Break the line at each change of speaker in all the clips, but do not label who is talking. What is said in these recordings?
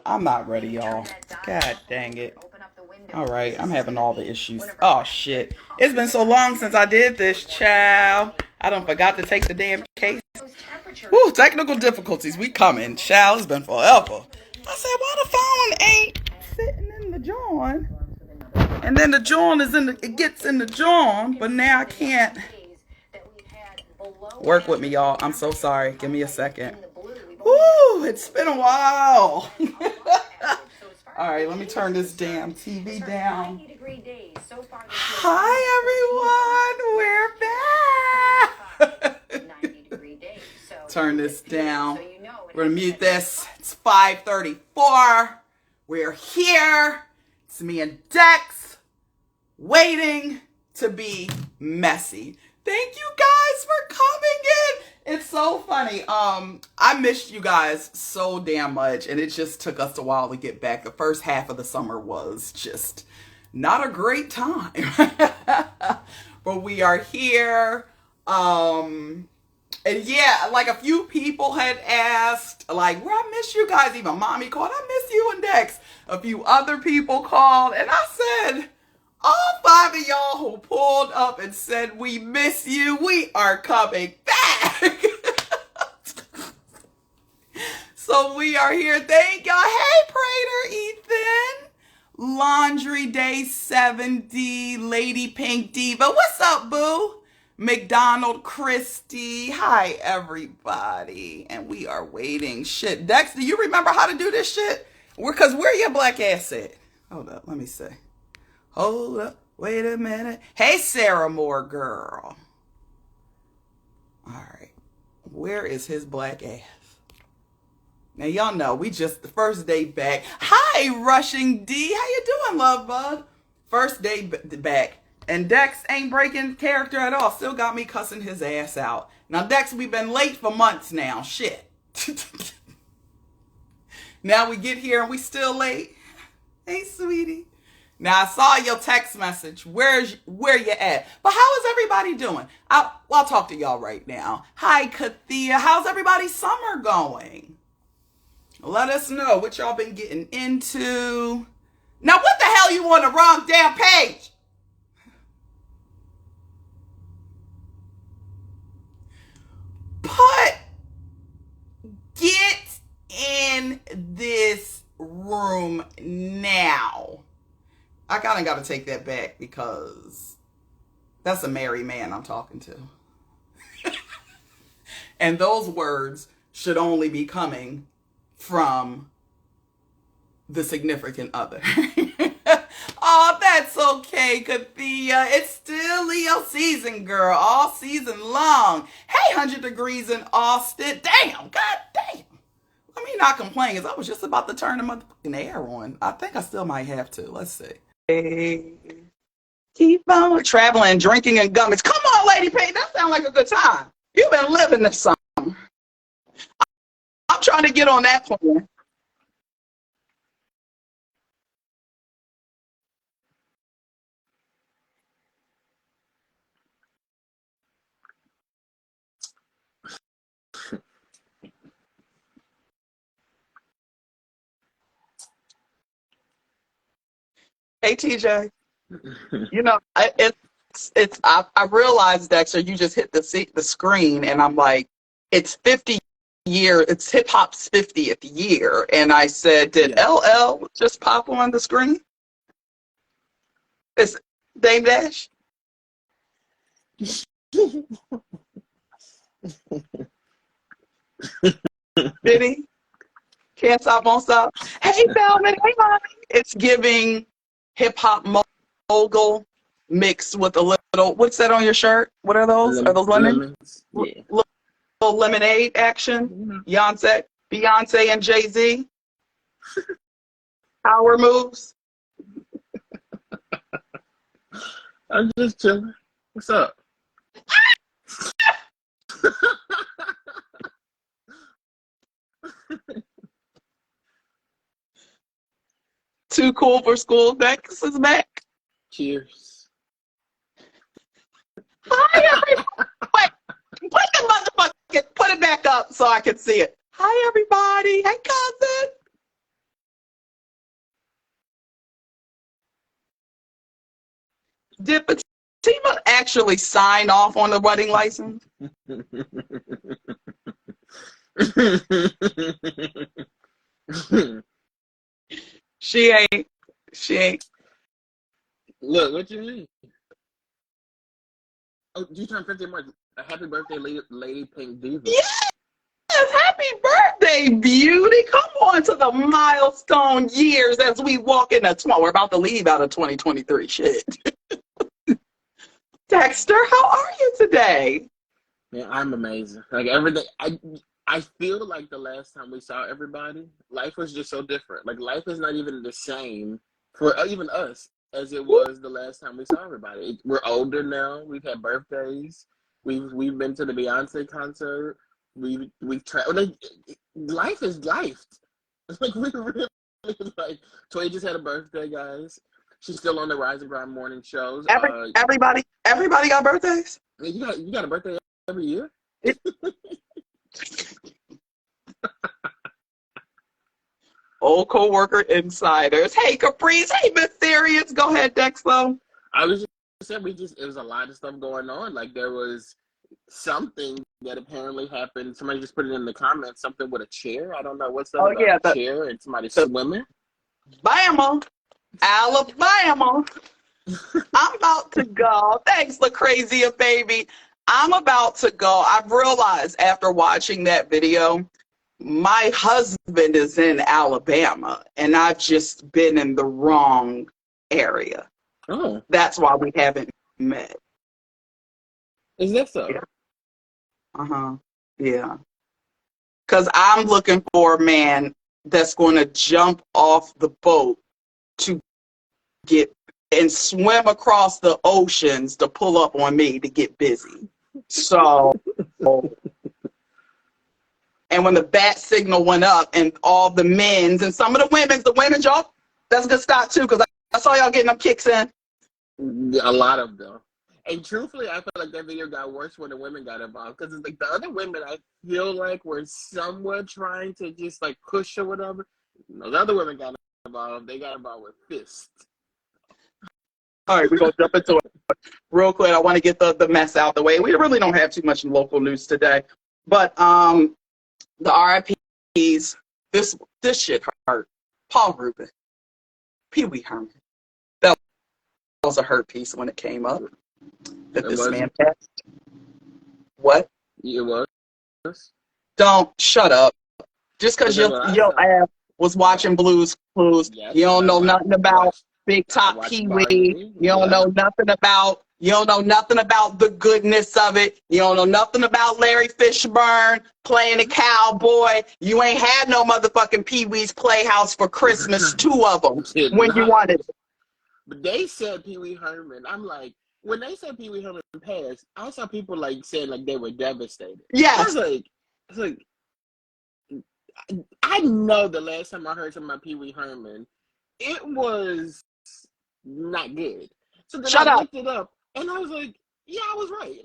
I'm not ready, y'all. God dang it. All right, I'm having all the issues. Oh, shit. It's been so long since I did this, child. I done forgot to take the damn case. Woo, technical difficulties. We coming, child. It's been forever. I said, why the phone ain't sitting in the joint? And then the joint is it gets in the joint, but now I can't. Work with me, y'all. I'm so sorry. Give me a second. Woo, it's been a while. All right, let me turn this damn TV down. Hi, everyone. We're back. Turn this down. We're going to mute this. It's 5:34. We're here. It's me and Dex waiting to be messy. Thank you guys for coming in. It's so funny. I missed you guys so damn much, and it just took us a while to get back. The first half of the summer was just not a great time. But we are here. And yeah, like a few people had asked, like, well, I miss you guys. Even mommy called, I miss you and Dex. A few other people called, and I said, all 5 of y'all who pulled up and said, we miss you, we are coming back. So we are here. Thank y'all. Hey, Prater, Ethan. Laundry Day 70, Lady Pink Diva. What's up, boo? McDonald Christie. Hi, everybody. And we are waiting. Shit. Dex, do you remember how to do this shit? Because where your black ass at? Hold up. Let me see. Hold up. Wait a minute. Hey, Sarah Moore girl. All right. Where is his black ass? Now, y'all know, we just the first day back. Hi, Rushing D. How you doing, love bug? First day back. And Dex ain't breaking character at all. Still got me cussing his ass out. Now, Dex, we've been late for months now. Shit. Now we get here and we still late. Hey, sweetie. Now, I saw your text message. Where you at? But how is everybody doing? I'll talk to y'all right now. Hi, Kathia. How's everybody's summer going? Let us know what y'all been getting into. Now, what the hell you on the wrong damn page? Get in this room now. I kind of got to take that back because that's a married man I'm talking to. And those words should only be coming from the significant other. Oh, that's okay, Kathia. It's still Leo season, girl. All season long. Hey, 100 degrees in Austin. Damn, god damn. Let me not complain, because I was just about to turn the motherfucking air on. I think I still might have to. Let's see. Hey. Keep on traveling, drinking, and gummies. Come on, Lady Payne. That sounds like a good time. You've been living this summer. I'm trying to get on that plan. Hey, TJ. You know, I realized, Dexter, you just hit the screen, and I'm like, it's 50 year. It's hip hop's 50th year, and I said, did
Yeah.
LL just pop on the screen? It's Dame Dash. Did he? Can't stop, won't stop. Hey, Bellman. Hey, mommy. It's giving hip hop mogul mixed with a little. What's that on your shirt? What are those? Are those lemon?
Lemons. Yeah.
Little lemonade action. Beyonce and Jay-Z. Power moves.
I'm just chilling. What's up?
Too cool for school. Dex is back.
Cheers.
Hi, everybody. Wait, put it back up so I can see it. Hi, everybody. Hey, cousin. Did Fatima actually sign off on the wedding license? She ain't. She ain't.
Look, what you mean? Oh, you turned 50 in March. Happy birthday, Lady Pink Diva.
Yes! Happy birthday, beauty. Come on to the milestone years as we walk into we're about to leave out of 2023 shit. Dexter, how are you today?
Man, I'm amazing. Like everything, I feel like the last time we saw everybody, life was just so different. Like life is not even the same for even us as it was the last time we saw everybody. We're older now. We've had birthdays. We've been to the Beyonce concert. We've tried. Like life is life. Like we really like. Toy just had a birthday, guys. She's still on the Rise and Grind morning shows.
Everybody got birthdays.
You got a birthday every year.
Old co-worker insiders. Hey, Caprice. Hey, Mysterious. Go ahead, Dexlo.
I was just saying, it was a lot of stuff going on. Like there was something that apparently happened. Somebody just put it in the comments. Something with a chair. I don't know what's up about a chair and somebody swimming.
Bama, Alabama. I'm about to go. Thanks, LaCrazia baby. I'm about to go. I've realized after watching that video, my husband is in Alabama, and I've just been in the wrong area.
Oh.
That's why we haven't met.
Is that so?
Yeah. Uh-huh. Yeah. Because I'm looking for a man that's going to jump off the boat to get and swim across the oceans to pull up on me to get busy. So, and when the bat signal went up and all the men's and some of the women, y'all, that's a good stop too, because I saw y'all getting them kicks in.
A lot of them. And truthfully, I feel like that video got worse when the women got involved. Because it's like the other women, I feel like were somewhat trying to just like push or whatever. No, the other women got involved. They got involved with fists.
All right, we're going to jump into it real quick. I want to get the mess out the way. We really don't have too much local news today. But the RIPs, this shit hurt. Paul Rubin, Pee Wee Herman. That was a hurt piece when it came up. That this man passed. What?
It was?
Don't. Shut up. Just because your ass was watching Blue's Clues, you don't know nothing about Big Top Pee Wee. You don't know nothing about the goodness of it. You don't know nothing about Larry Fishburne playing a cowboy. You ain't had no motherfucking Pee Wee's Playhouse for Christmas, 2 of them, when you wanted it.
But they said Pee Wee Herman. I'm like, when they said Pee Wee Herman passed, I saw people like saying like they were devastated.
Yes.
I was like, I know the last time I heard something about Pee Wee Herman, it was not good. So then I looked it up, and I was like, yeah, I was right.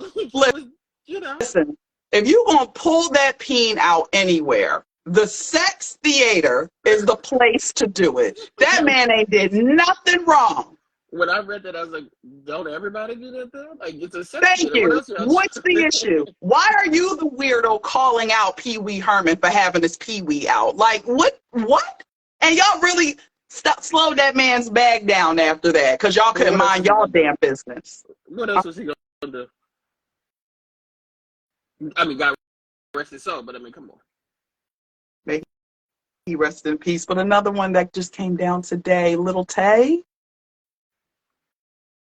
Listen, if you gonna pull that peen out anywhere, the sex theater is the place to do it. That man ain't did nothing wrong.
When I read that, I was like, don't everybody do that though? Like, it's a sex
Thank
theater.
you. What's the issue? Why are you the weirdo calling out Pee Wee Herman for having his Pee Wee out? Like, what? And y'all really slow that man's bag down after that, because y'all couldn't mind y'all damn business.
What else was he going to do? I mean, God rest his soul, but I mean, come on.
May he rest in peace. But another one that just came down today, Little Tay.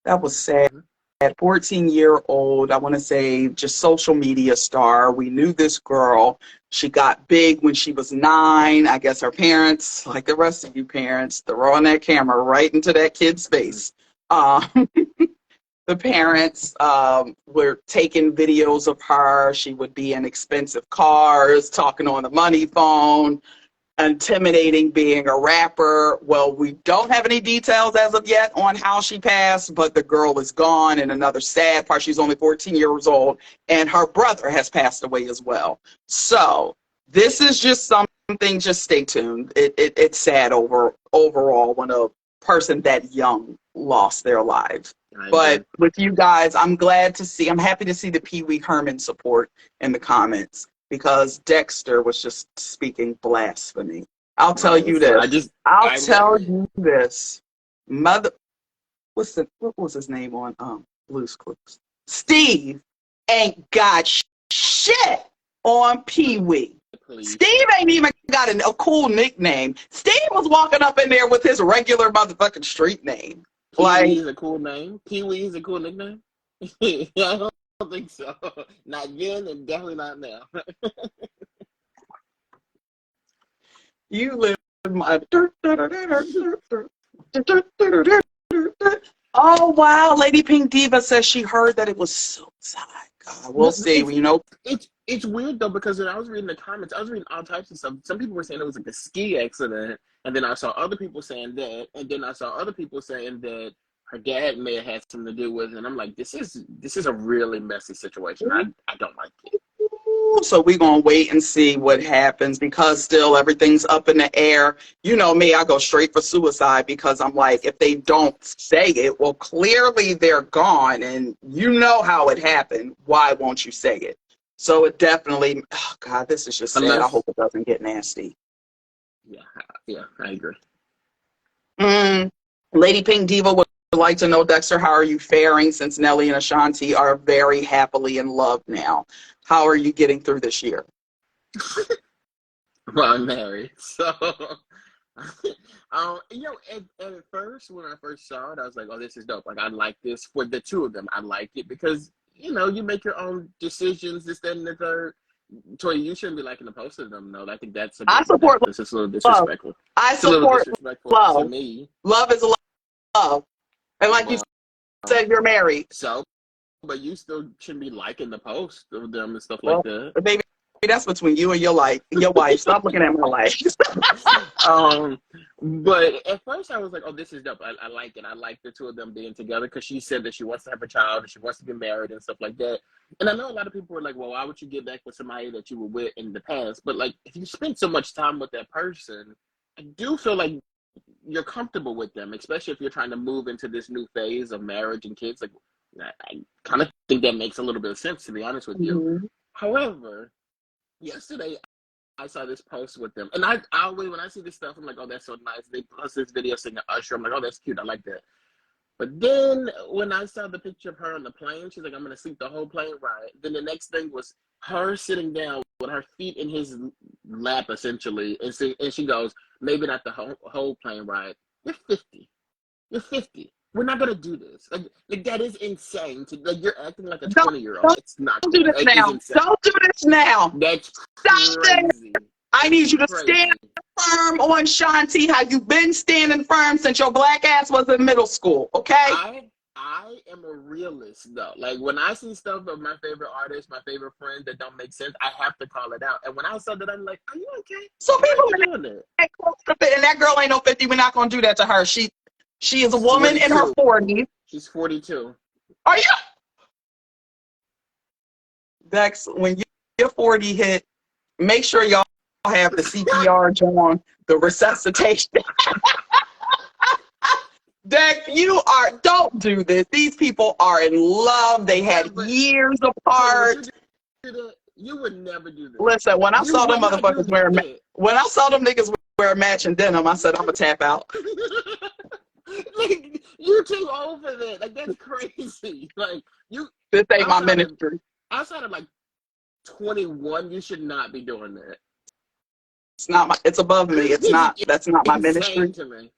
That was sad. At 14-year-old, I want to say just social media star. We knew this girl. She got big when she was 9. I guess her parents, like the rest of you parents, they're on that camera right into that kid's face. The parents were taking videos of her. She would be in expensive cars, talking on the money phone, intimidating being a rapper. Well, we don't have any details as of yet on how she passed, but the girl is gone. And another sad part, she's only 14 years old, and her brother has passed away as well. So this is just something, just stay tuned. It's sad overall when a person that young lost their lives.
I
But
agree.
with you guys, I'm happy to see the Pee Wee Herman support in the comments because Dexter was just speaking blasphemy. I'll tell
Right.
you
So
this. I'll
I love
tell
it.
you this. Mother, what was his name on Blue's Clues? Steve ain't got shit on Pee Wee.
Please.
Steve ain't even got a cool nickname. Steve was walking up in there with his regular motherfucking street name.
Pee
Like,
Wee is a cool name. Pee Wee is a cool nickname. I don't think so. Not then, and definitely not now.
you live my. Oh wow, Lady Pink Diva says she heard that it was suicide. God, we'll see.
It's
You know,
it's weird though, because when I was reading the comments, I was reading all types of stuff. Some people were saying it was like a ski accident, and then I saw other people saying that, and then I saw other people saying that her dad may have had something to do with it. And I'm like, this is a really messy situation. I don't like it.
so we're gonna wait and see what happens because still everything's up in the air. You know me, I go straight for suicide because I'm like, if they don't say it, well, clearly they're gone, and you know how it happened. Why won't you say it? So it definitely, oh God, this is just sad. I
Unless,
hope it doesn't get nasty.
yeah, I agree.
Lady Pink Diva would like to know, Dexter, how are you faring since Nelly and Ashanti are very happily in love now? How are you getting through this year?
Well, I'm married, so at first when I first saw it, I was like, "Oh, this is dope! Like, I like this for the two of them. I like it because you make your own decisions, this, that, and the third. Toya, you shouldn't be liking the post of them, though. I think that's
I support
that's just a little
love.
disrespectful.
I
It's a little
support
disrespectful to
love.
me.
Love is love. And like you
Well,
said, you're married.
so, but you still shouldn't be liking the post of them and stuff like
Well,
that.
baby, that's between you and your wife. Stop looking at my life.
um, but at first I was like, "Oh, this is dope. I like it. I like the two of them being together," because she said that she wants to have a child and she wants to get married and stuff like that. And I know a lot of people were like, "Well, why would you get back with somebody that you were with in the past?" But like, if you spend so much time with that person, I do feel like you're comfortable with them, especially if you're trying to move into this new phase of marriage and kids. Like, I kind of think that makes a little bit of sense, to be honest with you.
Mm-hmm.
However, yesterday I saw this post with them, and I always, when I see this stuff, I'm like, "Oh, that's so nice." They post this video singing Usher. I'm like, "Oh, that's cute. I like that." But then when I saw the picture of her on the plane, she's like, "I'm gonna sleep the whole plane ride." Then the next thing was her sitting down with her feet in his lap, essentially, and she goes, "Maybe not the whole plane ride. You're 50. You're 50. We're not gonna do this. Like that is insane. Like you're acting like a
Don't,
20-year-old. It's not
don't do
cool.
this
It is
now.
insane.
Don't do this now.
That's
Stop it.
crazy.
I need you to stand
Crazy.
firm on Shanti, how you've been standing firm since your black ass was in middle school, okay?
I am a realist though. Like when I see stuff of my favorite artists, my favorite friends that don't make sense, I have to call it out. And when I saw that, I'm like, "Are you okay?
So
Why
people
are you doing that?"
close to 50, and that girl ain't no 50. We're not gonna do that to her. She is a
She's
woman in her
42.
40s.
She's 42.
Are you, Dex? When your 40 hit, make sure y'all have the CPR on, the resuscitation. Dex, don't do this. These people are in love. They had years apart.
You would never do this.
Listen, when I
You
saw them
would not do
motherfuckers when I saw them niggas wear matching denim, I said, I'm gonna tap out.
Like, you're too old for that. Like, that's crazy. Like,
this ain't my ministry.
Outside of like 21, you should not be doing that.
It's above me. That's not my ministry.
To me.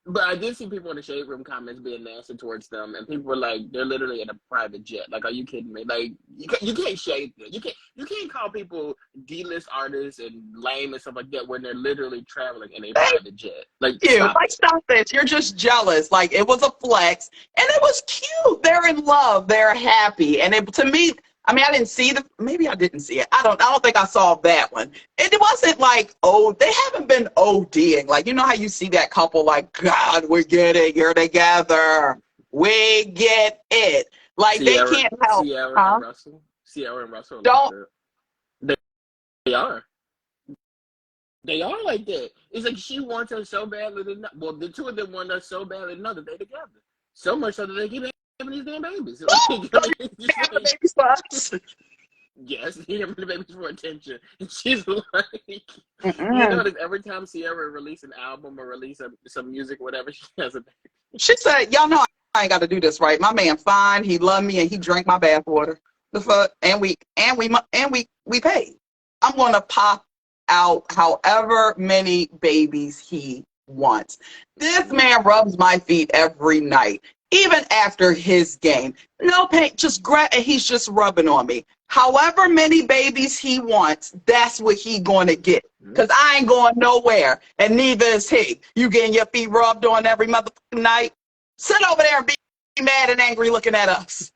But I did see people in the shade room comments being nasty towards them, and people were like, "They're literally in a private jet." Like, are you kidding me? Like, you can't shade them. You can't call people D-list artists and lame and stuff like that when they're literally traveling in a private jet. Like,
stop this. You're just jealous. Like, it was a flex, and it was cute. They're in love. They're happy, and to me. I mean, I didn't see maybe I didn't see it. I don't think I saw that one. It wasn't like, they haven't been ODing. Like, you know how you see that couple like, God, we get it. You're together. We get it. Like,
Sierra,
they can't help.
Sierra and Russell.
Don't.
They are. They are like that. It's like she wants her so badly. Well, the two of them want us so badly to know that they're together. So much so that they keep having these damn babies.
Having babies for us.
Yes, he having the babies for attention. And she's like, you notice every time Sierra release an album or release some music, whatever, she has a baby.
She said, y'all know I ain't got to do this, right? My man fine, he loved me, and he drank my bath water. The fuck, and we paid. I'm gonna pop out however many babies he wants. This man rubs my feet every night, even after his game. No pain, just and he's just rubbing on me. However many babies he wants, that's what he gonna get. Because I ain't going nowhere, and neither is he. You getting your feet rubbed on every motherfucking night? Sit over there and be mad and angry looking at us.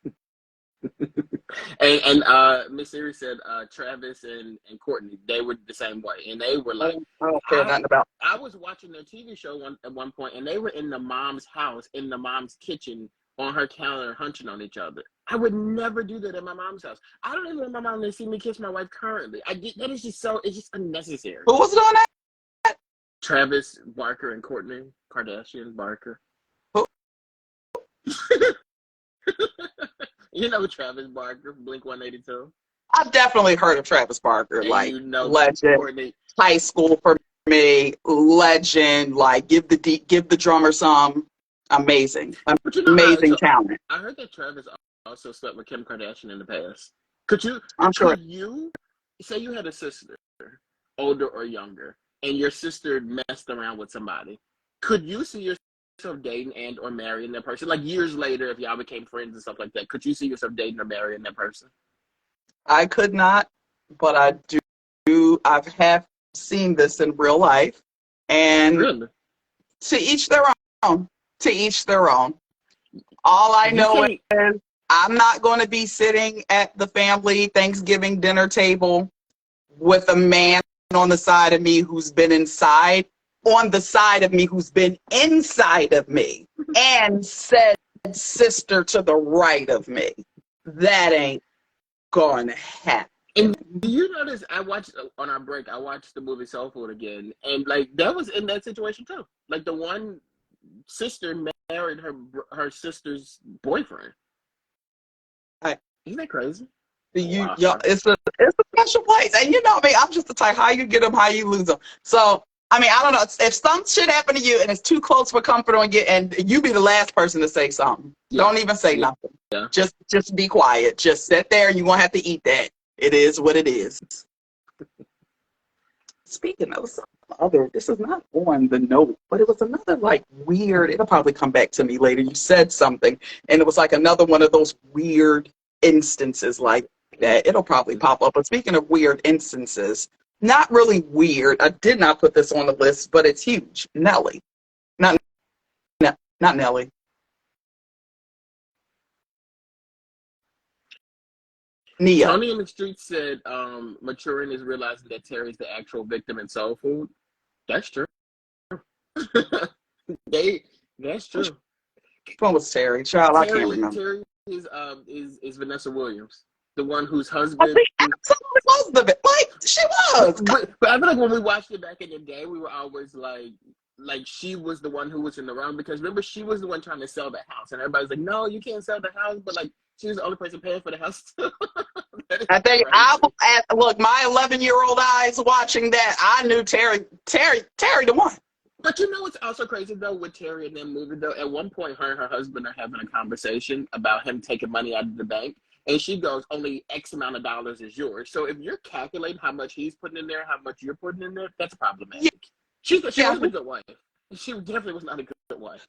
and Miss Siri said Travis and Courtney, they were the same way, and they were like,
I don't care nothing about.
I was watching their TV show at one point, and they were in the mom's house, in the mom's kitchen, on her counter, hunching on each other. I would never do that at my mom's house. I don't even want my mom to see me kiss my wife currently. That is just it's just unnecessary.
Who was doing that?
Travis Barker and Courtney Kardashian Barker. You know Travis Barker from Blink-182?
I've definitely heard of Travis Barker.
And
like,
you know
legend.
Courtney.
High school for me, legend. Like, give the drummer some. Amazing. Amazing talent.
I heard that Travis also slept with Kim Kardashian in the past. Could you say you had a sister, older or younger, and your sister messed around with somebody? Could you see yourself dating and or marrying that person? Like years later, if y'all became friends and stuff like that, could you see yourself dating or marrying that person?
I could not, but I do. I have seen this in real life, and
really?
To each their own. To each their own. All I know is I'm not going to be sitting at the family Thanksgiving dinner table with a man on the side of me who's been inside of me, and said sister to the right of me. That ain't gonna happen.
And do you notice, on our break, I watched the movie Soul Food again, and like that was in that situation too. Like the one sister married her sister's boyfriend. Isn't that crazy?
It's a special place, and you know me. I'm just the type, how you get them, how you lose them. So I mean, I don't know if some shit happen to you and it's too close for comfort on you, and you be the last person to say something. Yeah. Don't even say nothing. Yeah. Just be quiet. Just sit there, and you won't have to eat that. It is what it is. Speaking of some other, this is not on the note, but it was another like weird, it'll probably come back to me later. You said something, and it was like another one of those weird instances like that. It'll probably pop up. But speaking of weird instances, not really weird. I did not put this on the list, but it's huge. Nelly. Not Nelly. Nia.
Tony in the street said maturing is realizing that Terry's the actual victim in Soul Food. That's true. That's true.
Which one was Terry? Child, I can't remember.
Terry is Vanessa Williams, the one whose husband.
Absolutely was the like she was.
But I feel like when we watched it back in the day, we were always like she was the one who was in the wrong, because remember she was the one trying to sell the house, and everybody's like, no, you can't sell the house, but like she was the only person paying for the house too.
I think look, my 11-year-old eyes watching that, I knew Terry the one.
But you know what's also crazy though with Terry in that movie though? At one point, her and her husband are having a conversation about him taking money out of the bank, and she goes, "Only X amount of dollars is yours." So if you're calculating how much he's putting in there, how much you're putting in there, that's problematic. Yeah. She wasn't a good wife. She definitely was not a good wife.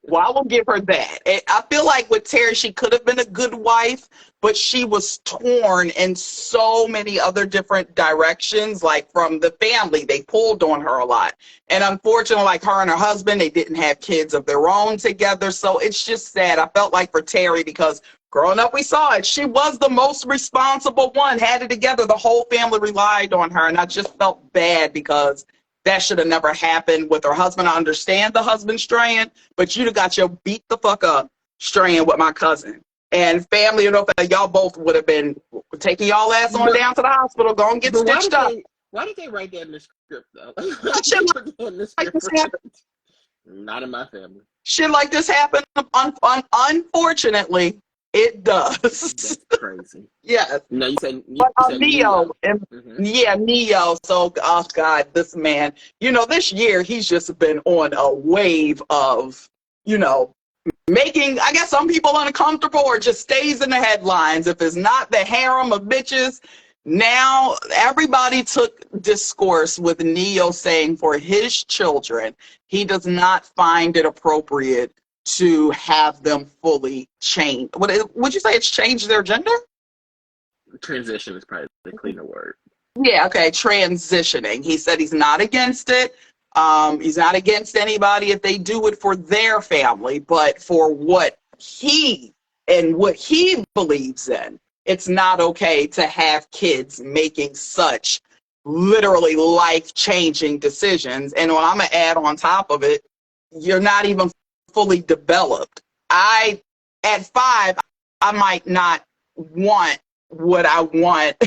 Well, I will give her that. I feel like with Terry, she could have been a good wife, but she was torn in so many other different directions. Like from the family, they pulled on her a lot. And unfortunately, like her and her husband, they didn't have kids of their own together. So it's just sad. I felt like for Terry, because growing up, we saw it. She was the most responsible one, had it together. The whole family relied on her. And I just felt bad because that should have never happened with her husband. I understand the husband straying, but you'd have got your beat the fuck up straying with my cousin. And family, you know, y'all both would have been taking y'all ass on down to the hospital, go and get stitched up.
Why did they write that in the script, though? Not in my family.
Shit like this happen. Unfortunately, it does.
That's crazy.
Yes.
No, you said
Neo. And,
mm-hmm.
Yeah, Neo. So, oh God, this man, this year he's just been on a wave of, making, I guess, some people uncomfortable, or just stays in the headlines. If it's not the harem of bitches, now everybody took discourse with Neo saying for his children, he does not find it appropriate to have them fully change. Would you say it's changed their gender?
Transition is probably the cleaner word.
Yeah, okay, transitioning. He said he's not against it. He's not against anybody if they do it for their family, but for what he believes in, it's not okay to have kids making such literally life-changing decisions. And what I'm going to add on top of it, you're not even fully developed. At 5, I might not want what I want.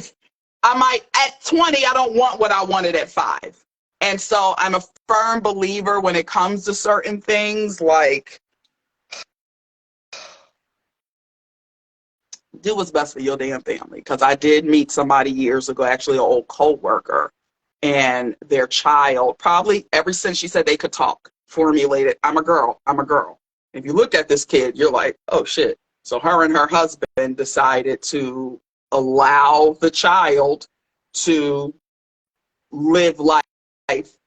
At 20, I don't want what I wanted at 5. And so I'm a firm believer when it comes to certain things, like, do what's best for your damn family. Because I did meet somebody years ago, actually an old co-worker, and their child, probably ever since she said they could talk, formulated, I'm a girl. If you look at this kid, you're like, oh shit. So her and her husband decided to allow the child to live life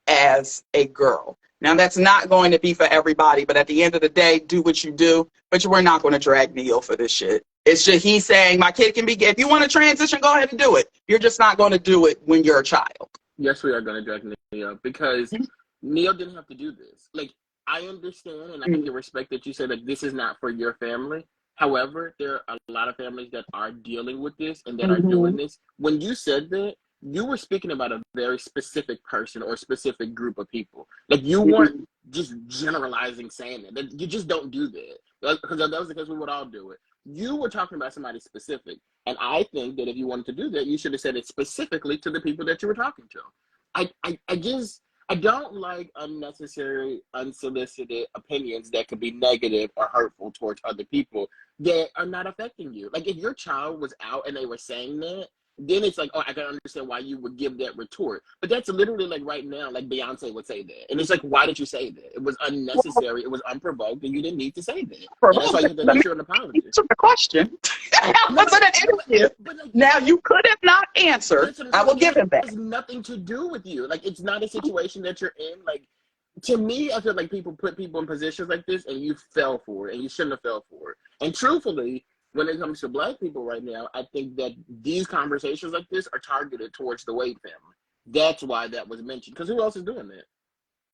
as a girl. Now, that's not going to be for everybody, but at the end of the day, do what you do. But we're not going to drag Neo for this shit. It's just he's saying my kid can be gay. If you want to transition, go ahead and do it. You're just not going to do it when you're a child.
Yes, we are going to drag Neo because Neo didn't have to do this. Like, I understand and I can respect that you said that this is not for your family. However, there are a lot of families that are dealing with this and that are doing this. When you said that, you were speaking about a very specific person or specific group of people. Like, you weren't just generalizing saying that. You just don't do that. Because that was the case, we would all do it. You were talking about somebody specific. And I think that if you wanted to do that, you should have said it specifically to the people that you were talking to. I don't like unnecessary, unsolicited opinions that could be negative or hurtful towards other people that are not affecting you. Like, if your child was out and they were saying that, then it's like, oh, I can understand why you would give that retort. But that's literally like right now, like Beyonce would say that. And it's like, why did you say that? It was unnecessary. It was unprovoked, and you didn't need to say that. And that's why you have to issue an apology.
Answer the question. Was it an interview? Now, you could have not answered. I will give him that.
It has nothing to do with you. Like, it's not a situation that you're in. Like, to me, I feel like people put people in positions like this, and you fell for it, and you shouldn't have fell for it. And truthfully, when it comes to Black people right now, I think that these conversations like this are targeted towards the Wade family. That's why that was mentioned. Because who else is doing that?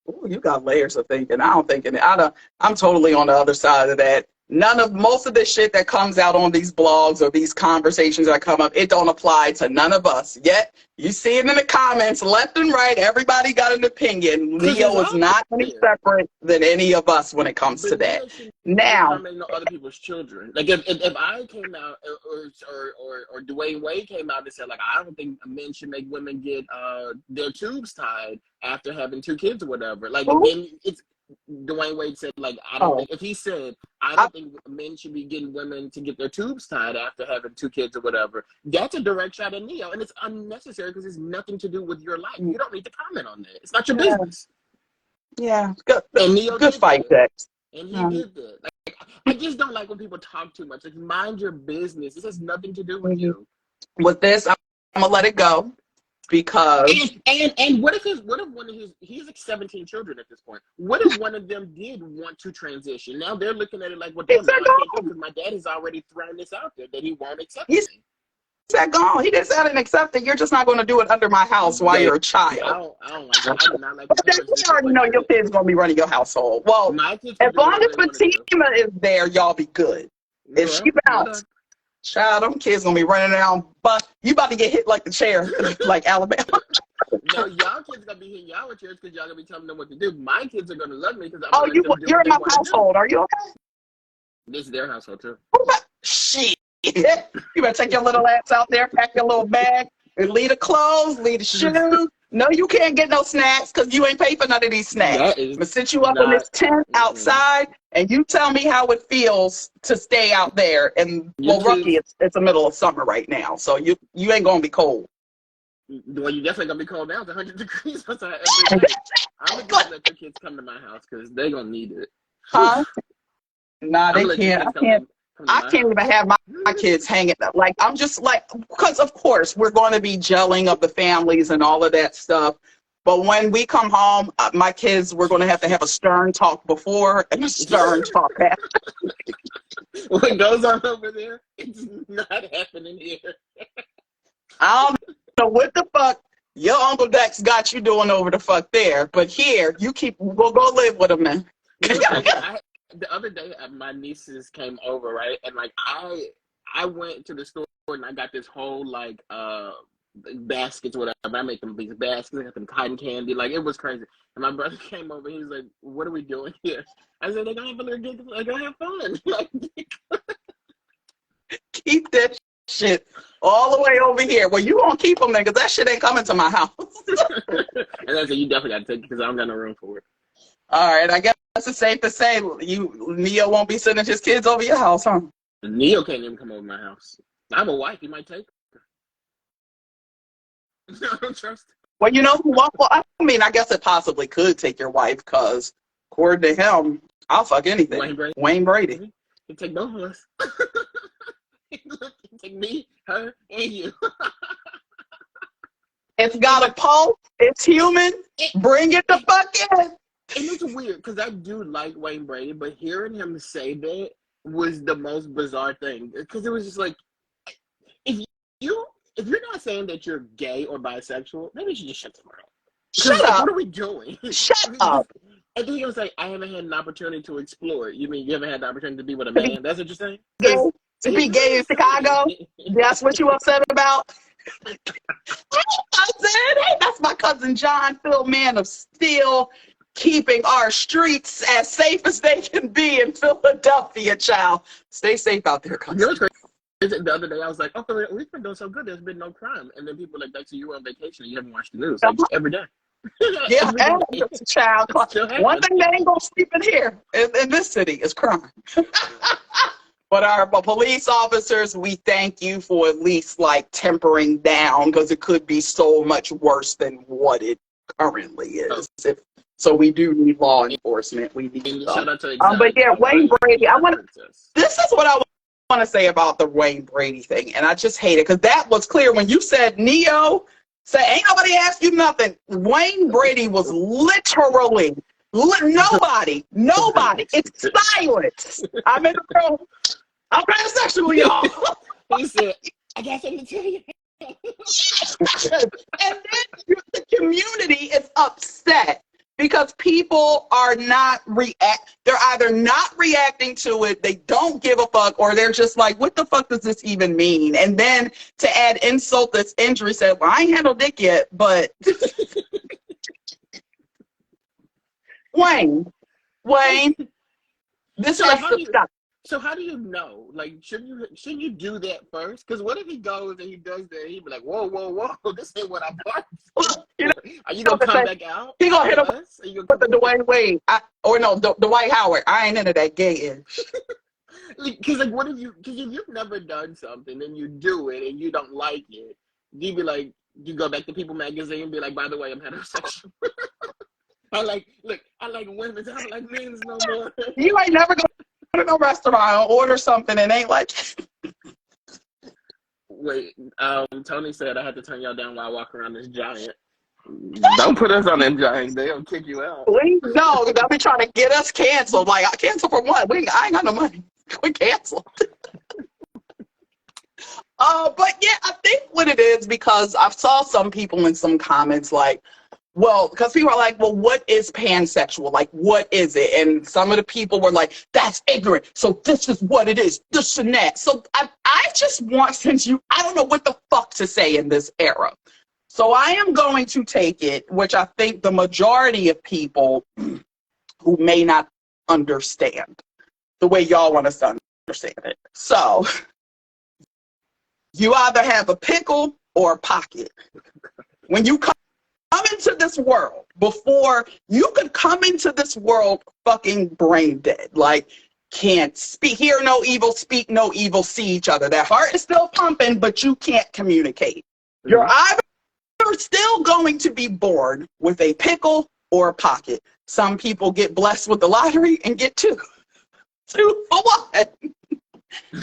Ooh, you got layers of thinking. I'm totally on the other side of that. Most of the shit that comes out on these blogs or these conversations that come up, it don't apply to none of us. Yet, you see it in the comments, left and right, everybody got an opinion. Leo is not any separate than any of us when it comes to that. Now,
other people's children. Like, if I came out, or Dwayne Wade came out and said, like, I don't think men should make women get their tubes tied after having 2 kids or whatever. Like, then it's Dwayne Wade said, like, I don't think, if he said, I don't think men should be getting women to get their tubes tied after having 2 kids or whatever, that's a direct shot at Neo. And it's unnecessary because it's nothing to do with your life. You don't need to comment on that. It's not your business.
Yeah. Good,
and Neo
good fight, Dex.
And he did that. Like, I just don't like when people talk too much. Like, mind your business. This has nothing to do with you.
With this, I'm going to let it go. Because
and what if one of his, he has like 17 children at this point. What if one of them did want to transition? Now they're looking at it like, well, damn, because my dad has already thrown this out there that he won't accept it. He
said, go on. He didn't say I didn't accept it. You're just not going to do it under my house while you're a child.
I don't like that. I do not like
that. You already know your kid's going to be running your household. Well, as long as Fatima is there, y'all be good. If she bounced, child, them kids gonna be running around, but you about to get hit like the chair, like Alabama.
No, y'all kids gonna be hitting y'all with chairs because y'all gonna be telling them what to do. My kids are gonna love me because
you're in my household. Are you okay?
This is their household too.
Shit, you better take your little ass out there, pack your little bag, and leave the clothes, leave the shoes. No, you can't get no snacks because you ain't paid for none of these snacks. I'm gonna sit you up in this tent outside, and you tell me how it feels to stay out there. And Rookie, it's the middle of summer right now, so you ain't gonna be cold.
Well, you definitely gonna be cold now. It's 100 degrees outside every day. I'm gonna let your kids come to my house because they're gonna need it.
Huh? Nah, they can't. I can't even have my kids hanging up. Like, I'm just like, because of course we're going to be gelling of the families and all of that stuff. But when we come home, my kids, we're going to have a stern talk before and a stern talk after.
What goes on over there, it's not happening here.
I don't know what the fuck your Uncle Dex got you doing over the fuck there. But here, we'll go live with him, man.
The other day, my nieces came over, right? And like I went to the store and I got this whole like baskets, whatever. I make them these baskets. I got them cotton candy. Like, it was crazy. And my brother came over. He was like, "What are we doing here?" I said, "They're gonna have a little get. Like, gonna have fun."
Keep that shit all the way over here. Well, you gonna keep them there because that shit ain't coming to my house.
And I said, "You definitely gotta take it because I don't got no room for it."
All right, I guess it's safe to say Neo won't be sending his kids over your house, huh?
Neo can't even come over my house. I have a wife. He might take her. I don't trust her.
Well, you know who? Well, I mean, I guess it possibly could take your wife because, according to him, I'll fuck anything. Wayne Brady.
He'd take both of us. He'd take me, her, and you.
It's got a pulse. It's human. Bring it the fuck in.
And it's weird because I do like Wayne Brady, but hearing him say that was the most bizarre thing. Because it was just like, if you're not saying that you're gay or bisexual, maybe you should just shut the mouth.
Shut up.
What are we doing?
Shut up.
And then he was like, I haven't had an opportunity to explore it. You mean you haven't had the opportunity to be with a man? That's what you're saying?
To be gay in Chicago? That's what you upset about? Hey, that's my cousin John, Phil, Man of Steel, keeping our streets as safe as they can be in Philadelphia, child. Stay safe out there, cousin.
You know what's crazy? The other day I was like, oh, we've been doing so good. There's been no crime. And then people were like, Dexter, you were on vacation and you haven't watched the news. Like, every day.
Yeah, child. One thing that ain't gonna sleep in here in this city is crime. But our police officers, we thank you for at least like tempering down because it could be so much worse than what it currently is. So we do need law enforcement. We need
shout out to
but yeah, Wayne Brady. This is what I want to say about the Wayne Brady thing, and I just hate it because that was clear when you said Neo. Say, ain't nobody asked you nothing. Wayne Brady was literally nobody. It's silence. I'm in the room. I'm transsexual, y'all.
He said, I got something to tell you.
And then the community is upset because people are not they're either not reacting to it, they don't give a fuck, or they're just like, what the fuck does this even mean? And then to add insult that's injury, said, well, I ain't had no dick yet, but Wayne, this is stuff.
So how do you know? Like, shouldn't you do that first? Because what if he goes and he does that? He'd be like, whoa, this ain't what I bought. Are you gonna come back out?
He gonna hit him with the Dwayne Wade, Dwight Howard. I ain't into that gay.
Because like, what if you've never done something and you do it and you don't like it? You be like, you go back to People Magazine and be like, by the way, I'm heterosexual. I like women. I don't like men no more.
You ain't never gonna go to no restaurant or order something and ain't like.
Wait, Tony said I had to turn y'all down while I walk around this giant. Don't put us on that giant. They'll kick you out.
No, they'll be trying to get us canceled. Like, cancel for what? I ain't got no money. We canceled. But yeah, I think what it is, because I saw some people in some comments like, well, because people are like, well, what is pansexual? Like, what is it? And some of the people were like, that's ignorant. So this is what it is, this and that. So I just want, I don't know what the fuck to say in this era. So I am going to take it, which I think the majority of people who may not understand the way y'all want us to understand it. So you either have a pickle or a pocket. When you come into this world, before you could come into this world fucking brain dead, like can't speak, hear no evil, speak no evil, see each other. That heart is still pumping, but you can't communicate. You're either still going to be born with a pickle or a pocket. Some people get blessed with the lottery and get two for one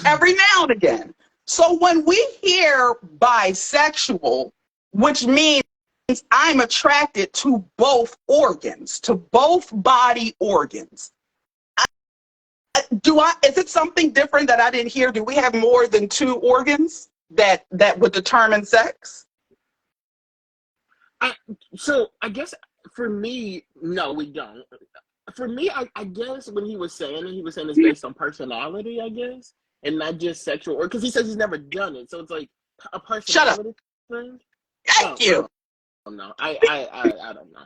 every now and again. So when we hear bisexual, which means I'm attracted to both organs, to both body organs. Is it something different that I didn't hear? Do we have more than two organs that would determine sex?
So I guess for me, no, we don't. For me, I guess when he was saying it's based on personality, I guess, and not just sexual, or because he says he's never done it, so it's like a personality thing.
Thank you.
No, I don't know.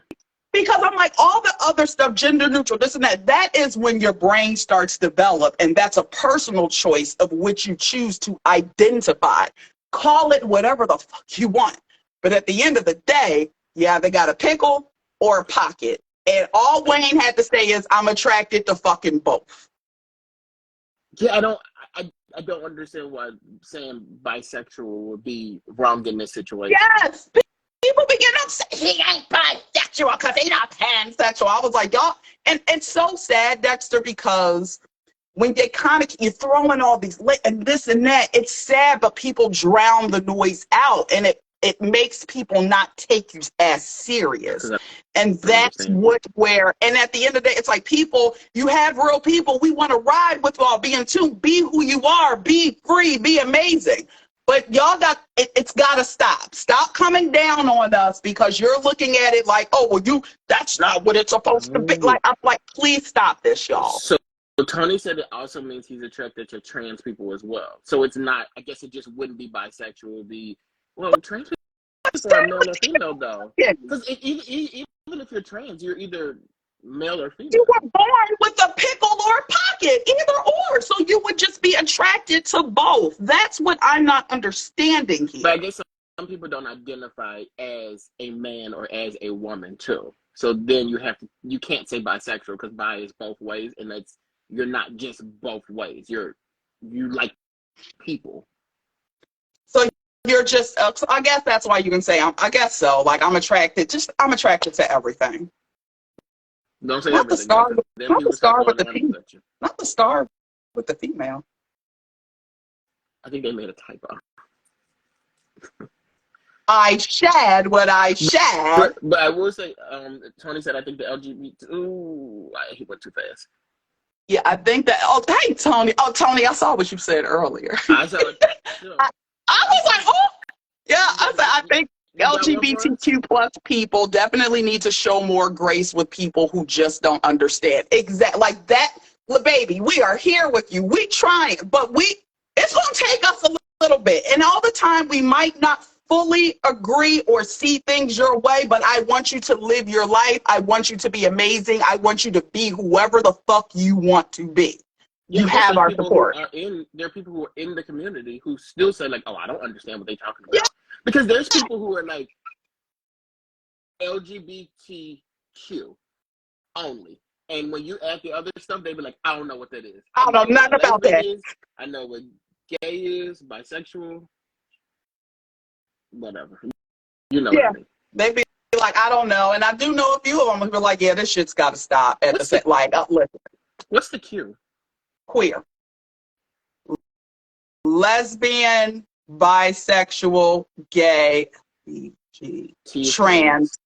Because I'm like, all the other stuff, gender neutral, this and that is when your brain starts to develop, and that's a personal choice of which you choose to identify. Call it whatever the fuck you want. But at the end of the day, yeah, they got a pickle or a pocket. And all Wayne had to say is, I'm attracted to fucking both.
Yeah, I don't understand why saying bisexual would be wrong in this situation.
Yes! People begin to say he ain't bisexual because he's not pansexual. I was like, y'all, and it's so sad, Dexter, because when they you're throwing all these and this and that, it's sad, but people drown the noise out, and it makes people not take you as serious. And that's where, and at the end of the day, it's like people, you have real people, we want to ride with y'all, be in tune, be who you are, be free, be amazing. But y'all it's got to stop. Stop coming down on us because you're looking at it like, oh, well, that's not what it's supposed to be. Like, I'm like, please stop this, y'all.
So Tony said it also means he's attracted to trans people as well. So it's not, I guess it just wouldn't be bisexual. It would be, well, trans people are male or female, though. Because even if you're trans, you're either male or female.
You were born with a pickle or a pocket, either or. So you would just be attracted to both. That's what I'm not understanding here.
But I guess some people don't identify as a man or as a woman too. So then you can't say bisexual because bi is both ways, and you're not just both ways. You like people.
So you're just, so I guess that's why you can say, I guess so. Like I'm attracted to everything.
Don't say
not
everything.
Not the star with the female. Not the star with the female.
I think they made a typo.
I shad what I shad.
But I will say, Tony said, I think the LGBT. Ooh, he went too fast.
Yeah, I think that. Oh, hey, Tony. Oh, Tony, I saw what you said earlier.
I saw it. Sure.
I was like, oh, yeah. I think LGBTQ plus people definitely need to show more grace with people who just don't understand. Exactly like that. Well, baby, we are here with you. We trying, but it's going to take us a little bit. And all the time we might not fully agree or see things your way, but I want you to live your life. I want you to be amazing. I want you to be whoever the fuck you want to be. You have our support.
There are people who are in the community who still say like, oh, I don't understand what they're talking about. Yeah. Because there's people who are like LGBTQ only. And when you add the other stuff, they be like, I don't know what that is.
I don't know nothing about that.
I know what gay is, bisexual, whatever. You know what I mean.
They be like, I don't know. And I do know a few of them who be like, yeah, this shit's got to stop. Listen.
What's the Q?
Queer. Lesbian, bisexual, gay, trans,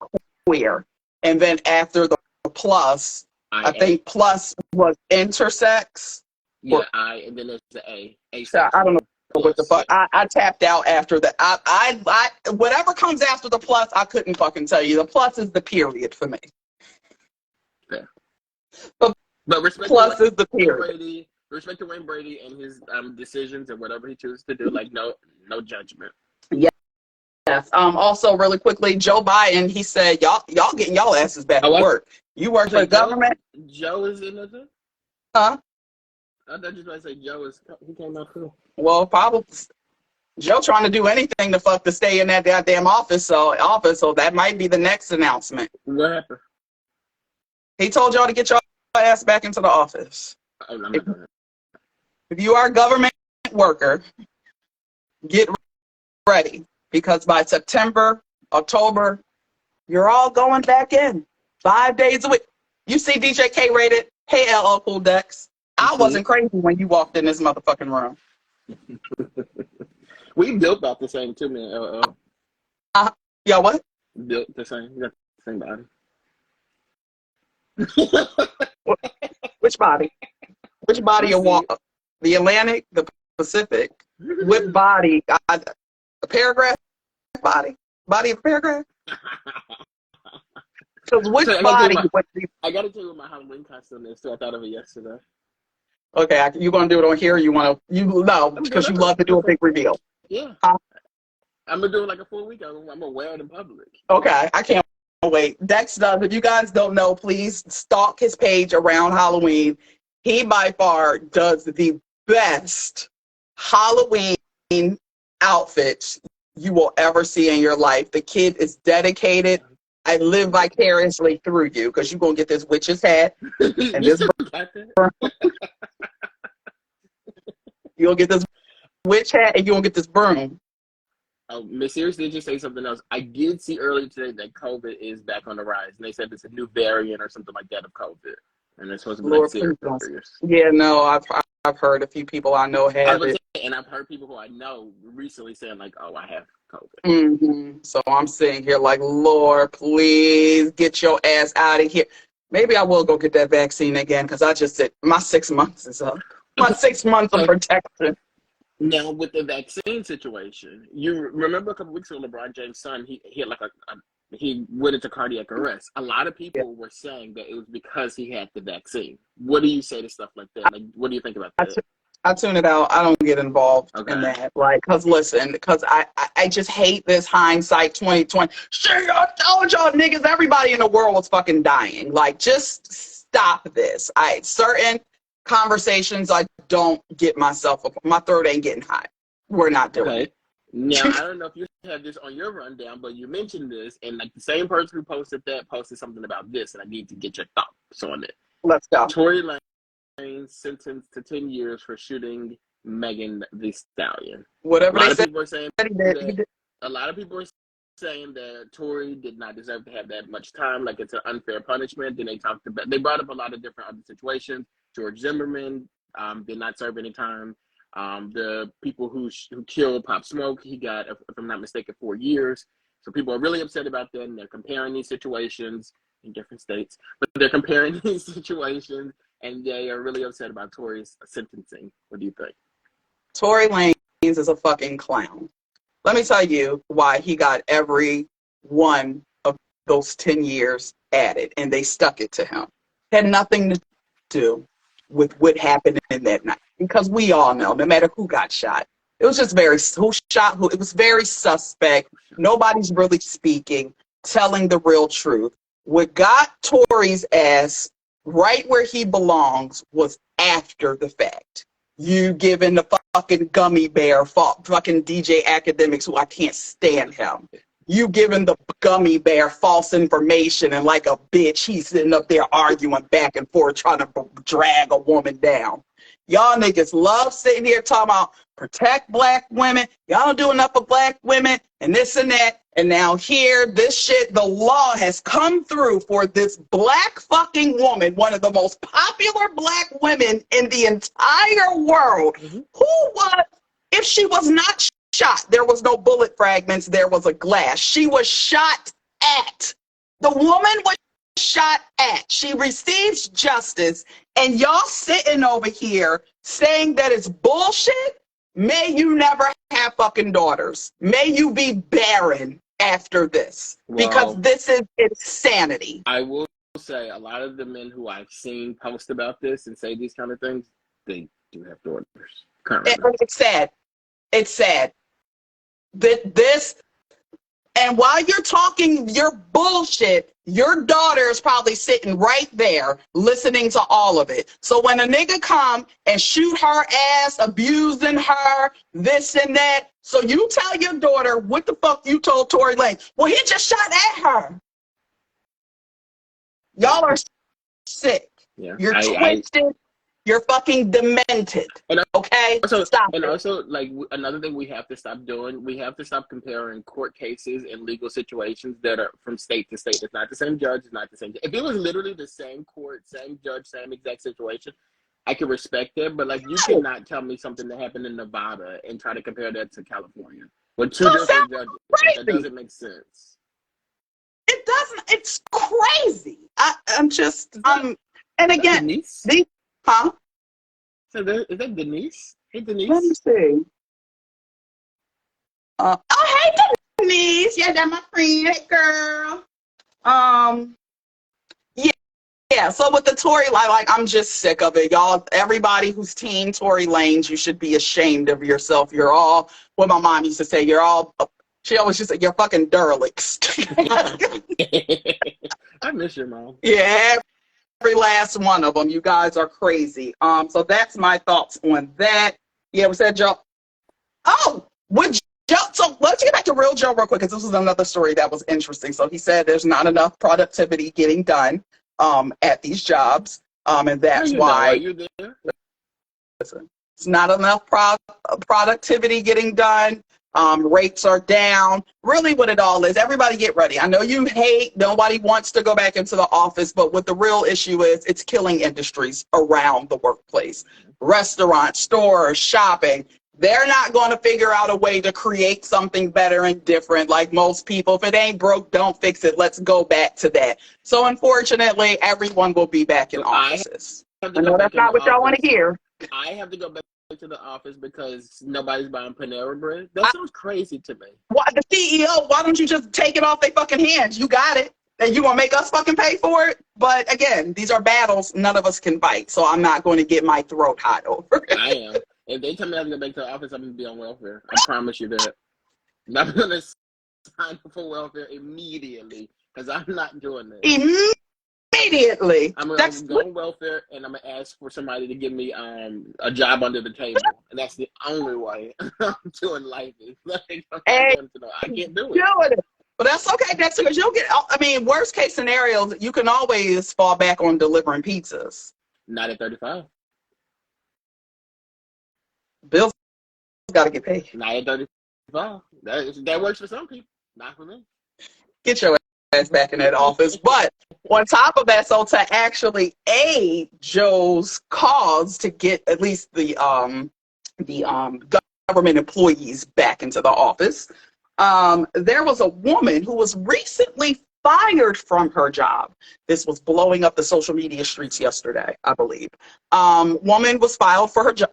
queer. And then after the plus, I think plus was intersex.
Yeah, and then there's the A.
So I don't know what the fuck. I tapped out after that. I whatever comes after the plus, I couldn't fucking tell you. The plus is the period for me.
Yeah.
But respect plus is the period.
Respect to Wayne Brady and his decisions and whatever he chooses to do. Like no judgment. Yes.
Also, really quickly, Joe Biden, he said, y'all getting y'all asses back to work. You work for the government.
Joe is in it.
Huh?
I thought you were going to say Joe he came out too.
Well, probably. Joe trying to do anything to fuck to stay in that goddamn office, so that might be the next announcement.
What happened?
He told y'all to get your ass back into the office.
I'm not doing it.
If you are a government worker, get ready, because by September, October, you're all going back in 5 days a week. You see DJ K rated, hey LL Cool Dex. I wasn't crazy when you walked in this motherfucking room.
We built about the same too, man.
Yeah, what?
Built the same. We got the same
body. Which body? Which body you walk? The Atlantic, the Pacific? What body? A paragraph body? Body of a paragraph? Because which body?
I got to tell you what my Halloween costume is, so I thought of it yesterday.
Okay, you gonna do it on here? Or you want to? You know, because you love to do a big reveal.
Yeah. I'm gonna do it like a full week. I'm gonna wear it in public.
Okay, I can't wait. Dex does. If you guys don't know, please stalk his page around Halloween. He by far does the best Halloween outfits you will ever see in your life. The kid is dedicated. I live vicariously through you because you're going to get this witch's hat and this you'll get this witch hat and you'll get this broom.
Oh, Miss Sears did just say something else. I did see earlier today that COVID is back on the rise. And they said it's a new variant or something like that of COVID. And it's supposed to be like serious.
Yeah, no, I've heard a few people I know have it.
And I've heard people who I know recently saying like, oh, I have COVID.
Mm-hmm. So I'm sitting here like, Lord, please get your ass out of here. Maybe I will go get that vaccine again because I just said my 6 months is up. My 6 months of protection.
Now, with the vaccine situation, you remember a couple weeks ago, LeBron James' son, he had like he went into cardiac arrest. A lot of people were saying that it was because he had the vaccine. What do you say to stuff like that? Like, what do you think about that?
I tune it out. I don't get involved in that. Like, because I just hate this hindsight 2020. Shit, I told y'all niggas, everybody in the world was fucking dying. Like, just stop this. Certain conversations I don't get myself up. My throat ain't getting hot. We're not doing it.
Now, I don't know if you have this on your rundown, but you mentioned this, and like the same person who posted that posted something about this, and I need to get your thoughts on it.
Let's go.
Tory Lanez sentenced to 10 years for shooting Megan Thee Stallion.
Whatever they said.
A lot of people are saying that Tory did not deserve to have that much time, like it's an unfair punishment. Then they brought up a lot of different other situations. George Zimmerman did not serve any time. The people who killed Pop Smoke, he got, if I'm not mistaken, 4 years. So people are really upset about that, and they're comparing these situations in different states. But they're comparing these situations, and they are really upset about Tory's sentencing. What do you think? Tory
Lanez is a fucking clown. Let me tell you why he got every one of those 10 years added, and they stuck it to him. It had nothing to do with what happened in that night, because we all know, no matter who got shot, it was just who shot who. It was very suspect. Nobody's really speaking, telling the real truth. What got Tory's ass right where he belongs was after the fact. You giving the fucking gummy bear fucking DJ Academics, who I can't stand him. You giving the gummy bear false information, and like a bitch, he's sitting up there arguing back and forth, trying to drag a woman down. Y'all niggas love sitting here talking about protect black women. Y'all don't do enough for black women and this and that. And now here, this shit, the law has come through for this black fucking woman, one of the most popular black women in the entire world, who was, if she was not shot, there was no bullet fragments, there was a glass. She was shot at. The woman was shot at. She receives justice, and y'all sitting over here saying that it's bullshit? May you never have fucking daughters. May you be barren after this, because this is insanity.
I will say a lot of the men who I've seen post about this and say these kind of things, they do have daughters currently.
It's sad. It's sad that this And while you're talking your bullshit, your daughter is probably sitting right there listening to all of it. So when a nigga come and shoot her ass, abusing her, this and that, so you tell your daughter what the fuck you told Tory Lanez. Well, he just shot at her. Y'all are sick.
Yeah.
You're twisted. You're fucking demented. Okay? Stop it.
Also, like, another thing we have to stop doing, we have to stop comparing court cases and legal situations that are from state to state. It's not the same judge. It's not the same. If it was literally the same court, same judge, same exact situation, I can respect it. But, like, you cannot tell me something that happened in Nevada and try to compare that to California with two different judges. That doesn't make sense.
It doesn't. It's crazy. And again, these. Huh?
So is that Denise? Hey, Denise.
Let me see. Hey, Denise. Yeah, that's my friend. Hey, girl. Yeah. So with the Tory, like, I'm just sick of it, y'all. Everybody who's team Tory Lanez, you should be ashamed of yourself. You're all. What my mom used to say. You're all. She always used to say, you're fucking derelicts.
I miss your mom.
Yeah. Every last one of them. You guys are crazy. So that's my thoughts on that. Yeah, we said Joe. Oh, with Joe. So let's get back to Real Joe real quick, because this was another story that was interesting. So he said there's not enough productivity getting done at these jobs, and that's why.
Are you there?
Listen, it's not enough productivity getting done. Rates are down. Really what it all is, everybody get ready. I know you hate, nobody wants to go back into the office, but what the real issue is, it's killing industries around the workplace. Restaurants, stores, shopping. They're not going to figure out a way to create something better and different like most people. If it ain't broke, don't fix it. Let's go back to that. So unfortunately, everyone will be back in offices. I know that's not what y'all want to hear.
I have to go back to the office because nobody's buying Panera Bread. That sounds crazy to me.
Why, the CEO, why don't you just take it off their fucking hands? You got it. And you gonna make us fucking pay for it? But again, these are battles none of us can fight. So I'm not going to get my throat hot over it.
I am. If they tell me I have to go back to the office, I'm gonna be on welfare. I promise you that. I'm gonna sign up for welfare immediately because I'm not doing this.
Immediately.
I'm gonna go on welfare and I'm gonna ask for somebody to give me a job under the table, and that's the only way I'm doing life. I can't do it.
But that's okay. That's because you'll get. I mean, worst case scenario, you can always fall back on delivering pizzas.
Not at 35.
Bills got to get paid.
Not at 35. That works for some people. Not for me.
Get your ass back in that office. But on top of that, so to actually aid Joe's cause to get at least the government employees back into the office, there was a woman who was recently fired from her job. This was blowing up the social media streets yesterday, I believe. Woman was fired from her job.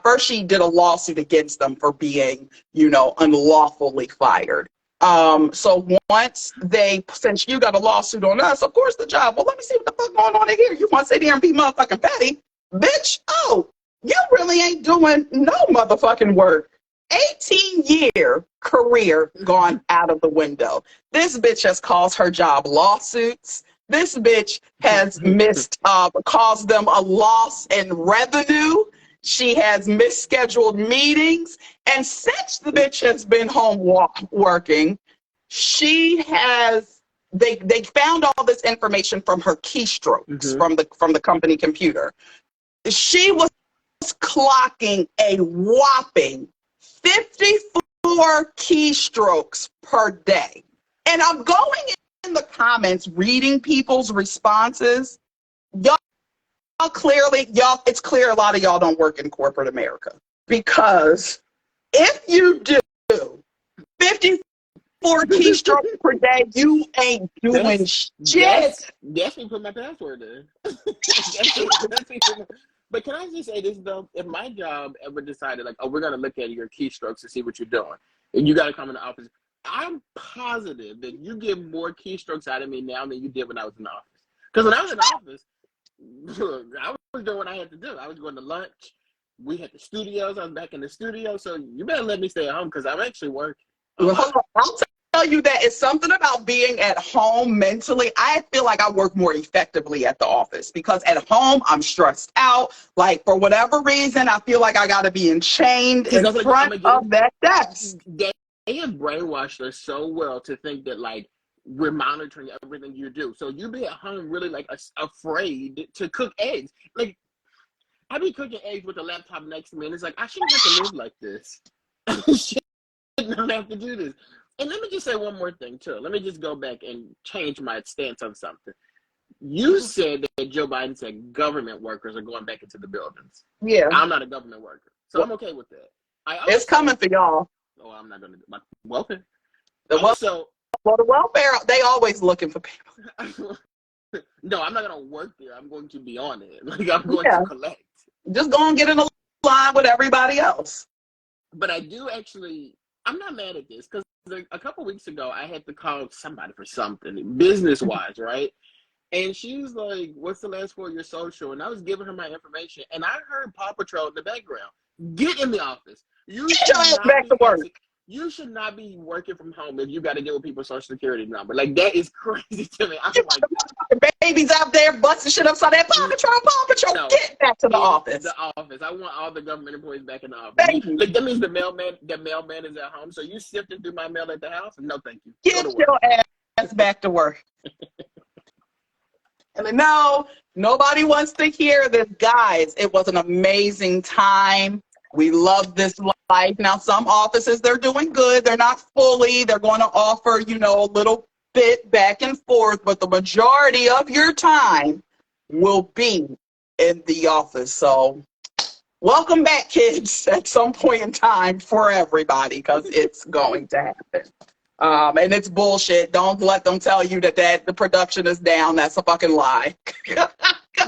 First, she did a lawsuit against them for being, unlawfully fired. So once since you got a lawsuit on us, of course the job, well, let me see what the fuck going on in here. You want to sit there and be motherfucking petty? Bitch, you really ain't doing no motherfucking work. 18-year career gone out of the window. This bitch has caused her job lawsuits. This bitch has caused them a loss in revenue. She has misscheduled meetings. And since the bitch has been home working, they found all this information from her keystrokes from the company computer. She was clocking a whopping 54 keystrokes per day. And I'm going in the comments, reading people's responses. It's clear a lot of y'all don't work in corporate America. Because if you do 54 keystrokes per day, you ain't doing shit.
Yes, we put my password in. But can I just say this, though? If my job ever decided, like, we're going to look at your keystrokes to see what you're doing, and you got to come in the office, I'm positive that you get more keystrokes out of me now than you did when I was in the office. Because when I was in the office, I was doing what I had to do. I was going to lunch. We had the studios. I was back in the studio. So you better let me stay at home because I'm actually working.
Well, hold on. I'll tell you that it's something about being at home mentally. I feel like I work more effectively at the office because at home I'm stressed out. Like for whatever reason, I feel like I got to be enchained in front of that desk.
They have brainwashed us so well to think that like we're monitoring everything you do. So you be at home really like afraid to cook eggs. Like I be cooking eggs with a laptop next to me, and it's like I shouldn't have to live like this. I shouldn't have to do this. And let me just say one more thing too. Let me just go back and change my stance on something. You said that Joe Biden said government workers are going back into the buildings.
Yeah.
I'm not a government worker, so I'm okay with that.
It's coming for y'all.
Oh, I'm not going to do my welfare.
The welfare, they always looking for people.
No, I'm not going to work there. I'm going to be on it. Like I'm going to collect.
Just go and get in a line with everybody else.
But I do actually, I'm not mad at this because a couple weeks ago, I had to call somebody for something, business-wise, right? And she was like, what's the last four of your social? And I was giving her my information, and I heard Paw Patrol in the background. Get in the office.
Get your ass back to work.
You should not be working from home if you got to deal with people's social security number. Like, that is crazy to me. I'm
like, babies out there busting shit upside that Paw Patrol. No, get back to the office.
The office. I want all the government employees back in the office. Like, that means the mailman is at home. So you sifting through my mail at the house? No, thank you.
Get your ass back to work. And no, nobody wants to hear this. Guys, it was an amazing time. We love this life. Now, some offices, they're doing good. They're not fully. They're going to offer, a little bit back and forth. But the majority of your time will be in the office. So welcome back, kids, at some point in time for everybody, because it's going to happen. And it's bullshit. Don't let them tell you that the production is down. That's a fucking lie.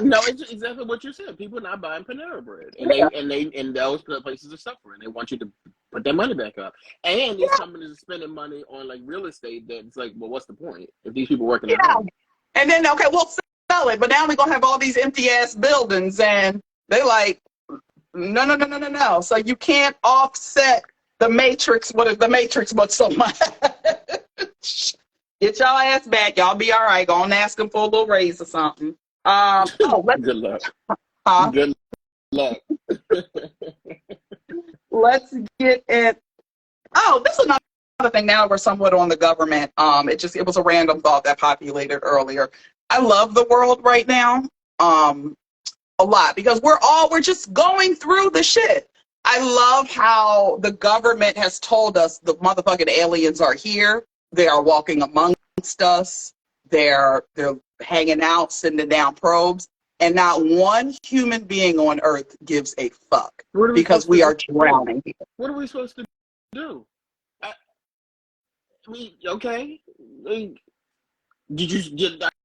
No, it's exactly what you said. People not buying Panera Bread, and those places are suffering. They want you to put their money back up, and these companies are spending money on like real estate. That's like, well, what's the point if these people working at home?
And then we'll sell it, but now we're gonna have all these empty ass buildings, and they're like, no. So you can't offset the matrix. What is the matrix? But so much. Get y'all ass back. Y'all be all right. Go on and ask them for a little raise or something.
Good luck. Good luck.
Let's get it. Oh, this is another thing. Now we're somewhat on the government. It was a random thought that populated earlier. I love the world right now, a lot, because we're just going through the shit. I love how the government has told us the motherfucking aliens are here. They are walking amongst us. They're hanging out, sending down probes, and not one human being on Earth gives a fuck because we are drowning here.
What are we supposed to do? Okay. Are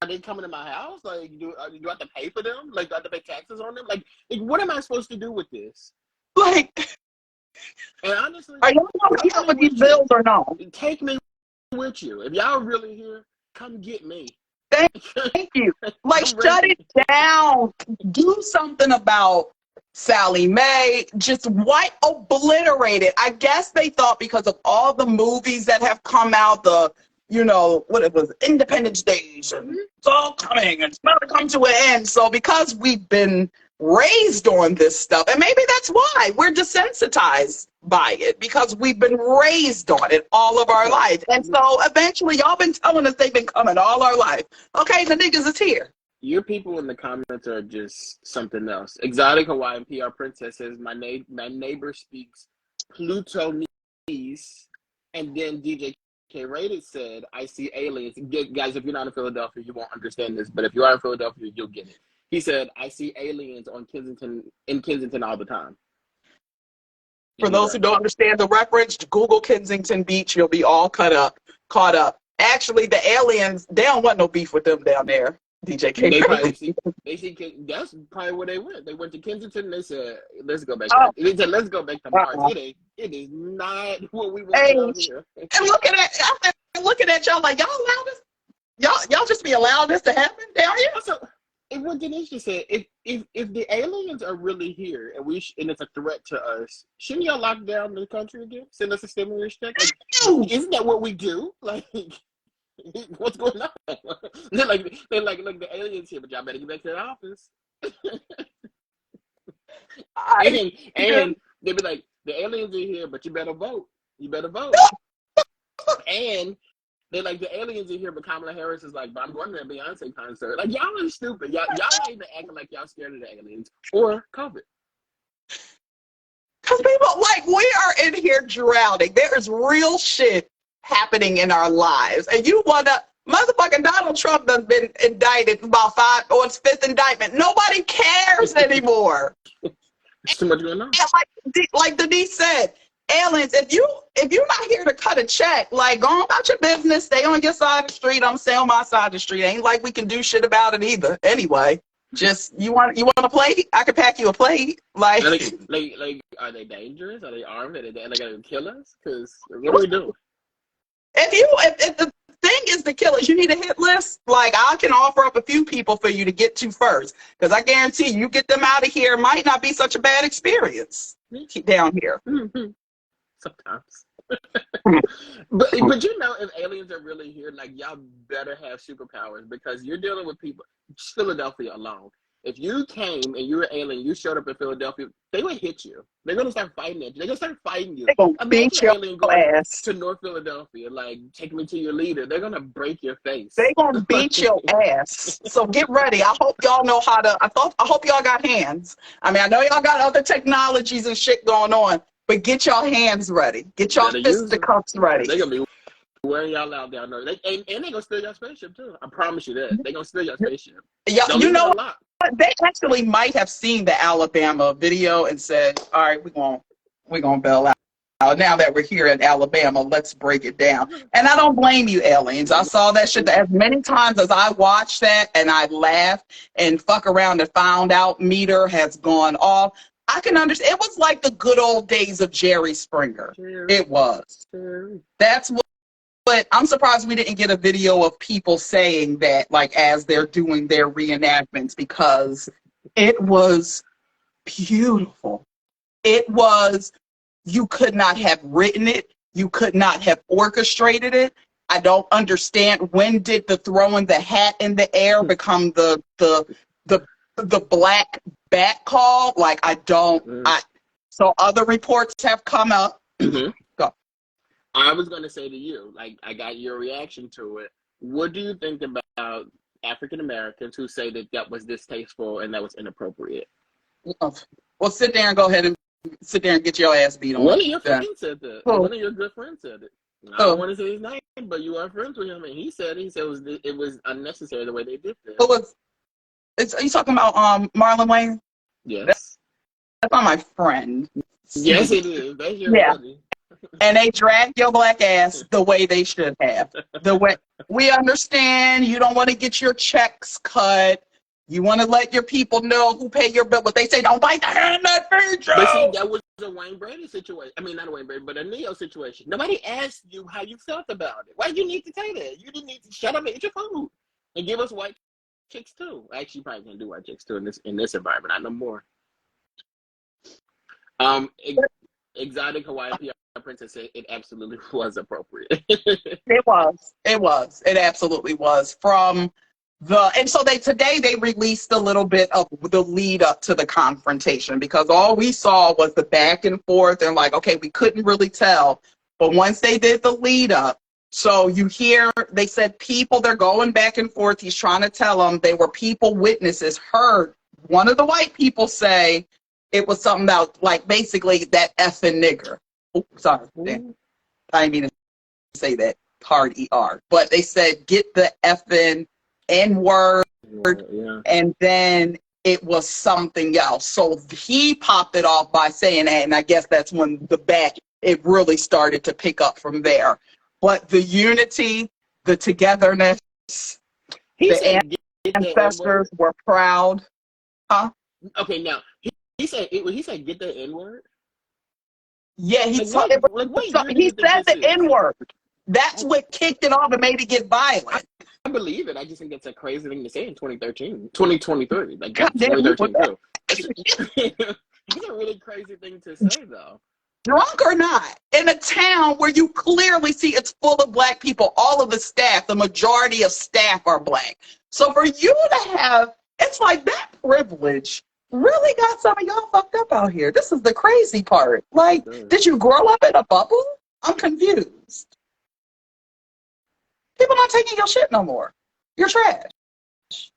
they coming to my house? Like, do I have to pay for them? Like, do I have to pay taxes on them? Like, what am I supposed to do with this?
Like,
and honestly,
are y'all going to deal with these bills or no?
Take me with you. If y'all really here, come get me.
Thank you. Like, shut it down. Do something about Sally Mae. Just obliterate it. I guess they thought because of all the movies that have come out, what it was, Independence Days, and it's all coming, and it's about to come to an end. So because we've been raised on this stuff, and maybe that's why we're desensitized by it, because we've been raised on it all of our life. And so eventually y'all been telling us they've been coming all our life. Okay, the niggas is here.
Your people in the comments are just something else. Exotic Hawaiian PR Princess says, my neighbor speaks Plutonese. And then DJ K Rated said, I see aliens. Guys, if you're not in Philadelphia, you won't understand this, but if you are in Philadelphia, you'll get it. He said, I see aliens in Kensington all the time.
For those who don't understand the reference, Google Kensington Beach, you'll be all caught up. Actually, the aliens, they don't want no beef with them down there, DJ K.
That's probably where they went. They went to Kensington and they said, let's go back. They said, let's go back to Mars. It is not what we want down here.
And looking at y'all like, y'all allow this? Y'all just be allowing this to happen down here?
what Denise just said, if the aliens are really here and and it's a threat to us, shouldn't y'all lock down the country again? Send us a stimulus check? Like, isn't that what we do? Like, what's going on? they're like, look, the aliens here, but y'all better get back to the office. and they'd be like, the aliens are here, but you better vote. You better vote. And they're like, the aliens are here, but Kamala Harris is like, but I'm going to a Beyonce concert. Like, y'all are stupid. Y'all ain't even acting like y'all scared of the aliens or COVID.
Because people, like, we are in here drowning. There is real shit happening in our lives. And you want to, motherfucking Donald Trump has been indicted about 5 or his 5th indictment. Nobody cares anymore.
There's too much going on.
And like Denise said, aliens, if you're not here to cut a check, like, go on about your business, stay on your side of the street, I'm staying on my side of the street. Ain't like we can do shit about it either. Anyway, just you want a plate? I can pack you a plate. Like,
are they dangerous? Are they armed? Are they gonna kill us? Because what are we doing?
If the thing is to kill us, you need a hit list. Like, I can offer up a few people for you to get to first, because I guarantee you get them out of here, it might not be such a bad experience down here.
Sometimes. but you know, if aliens are really here, like, y'all better have superpowers, because you're dealing with people. Philadelphia alone. If you came and you were alien, you showed up in Philadelphia, they would hit you. They're gonna start fighting at you. They're gonna start fighting you.
They're gonna beat your ass
to North Philadelphia, like, take me to your leader. They're gonna break your face.
They're gonna beat your ass. So get ready. I hope y'all know how to. I hope y'all got hands. I mean, I know y'all got other technologies and shit going on, but get y'all hands ready. Get y'all fisticuffs ready.
They're gonna be wearing y'all out down there. And they're gonna steal your spaceship too. I promise you that. They're gonna steal your spaceship.
Yeah, you know, they actually might have seen the Alabama video and said, all right, we're gonna bail out. Now that we're here in Alabama, let's break it down. And I don't blame you, aliens. I saw that shit as many times as I watched that, and I laughed and fuck around and found out meter has gone off. I can understand. It was like the good old days of Jerry Springer. It was. That's what. But I'm surprised we didn't get a video of people saying that, like, as they're doing their reenactments, because it was beautiful. It was, you could not have written it. You could not have orchestrated it. I don't understand, when did the throwing the hat in the air become the black bat call? Like, I don't, so other reports have come up.
Mm-hmm. I was going to say to you, like, I got your reaction to it. What do you think about African Americans who say that that was distasteful and that was inappropriate?
Well, sit there and go ahead and sit there and get your ass beat on.
One of your friends said that. One of your good friends said it. I don't want to say his name, but you are friends with him, and he said it was unnecessary the way they did this.
Are you talking about Marlon Wayne?
Yes.
That's not my friend.
Yes, it is. That's your buddy.
And they drag your black ass the way they should have. The way we understand, you don't want to get your checks cut. You want to let your people know who pay your bill, but they say don't bite the hand that feeds you.
But see, that was a Wayne Brady situation. I mean, not a Wayne Brady, but a Neo situation. Nobody asked you how you felt about it. Why did you need to say that? You didn't need to shut up and eat your food and give us white chicks too. Actually, you probably can't do white chicks too in this environment. I know more. Exotic Hawaii PR princess said it absolutely was appropriate.
It was. It absolutely was. And so today they released a little bit of the lead up to the confrontation, because all we saw was the back and forth and, like, okay, we couldn't really tell. But once they did the lead up, so you hear, they said they're going back and forth. He's trying to tell them they were witnesses heard one of the white people say it was something about, like, basically that effing nigger. Oh, sorry. Ooh. I didn't mean to say that hard ER. But they said, get the effing N-word. Yeah. And then it was something else. So he popped it off by saying that, and I guess that's when it really started to pick up from there. But the unity, the togetherness, the ancestors were proud. Huh?
Okay, now, he said get the N-word?
Yeah, he said the N-word. That's what kicked it off and made it get violent.
believe it. I just think that's a crazy thing to say in 2023. Like, that's
Goddamn,
2013 too. It's a really crazy thing to say, though.
Drunk or not, in a town where you clearly see it's full of black people, all of the staff, the majority of staff are black. So for you to have, it's like that privilege really got some of y'all fucked up out here. This is the crazy part. Like, did you grow up in a bubble? I'm confused. People not taking your shit no more. You're trash.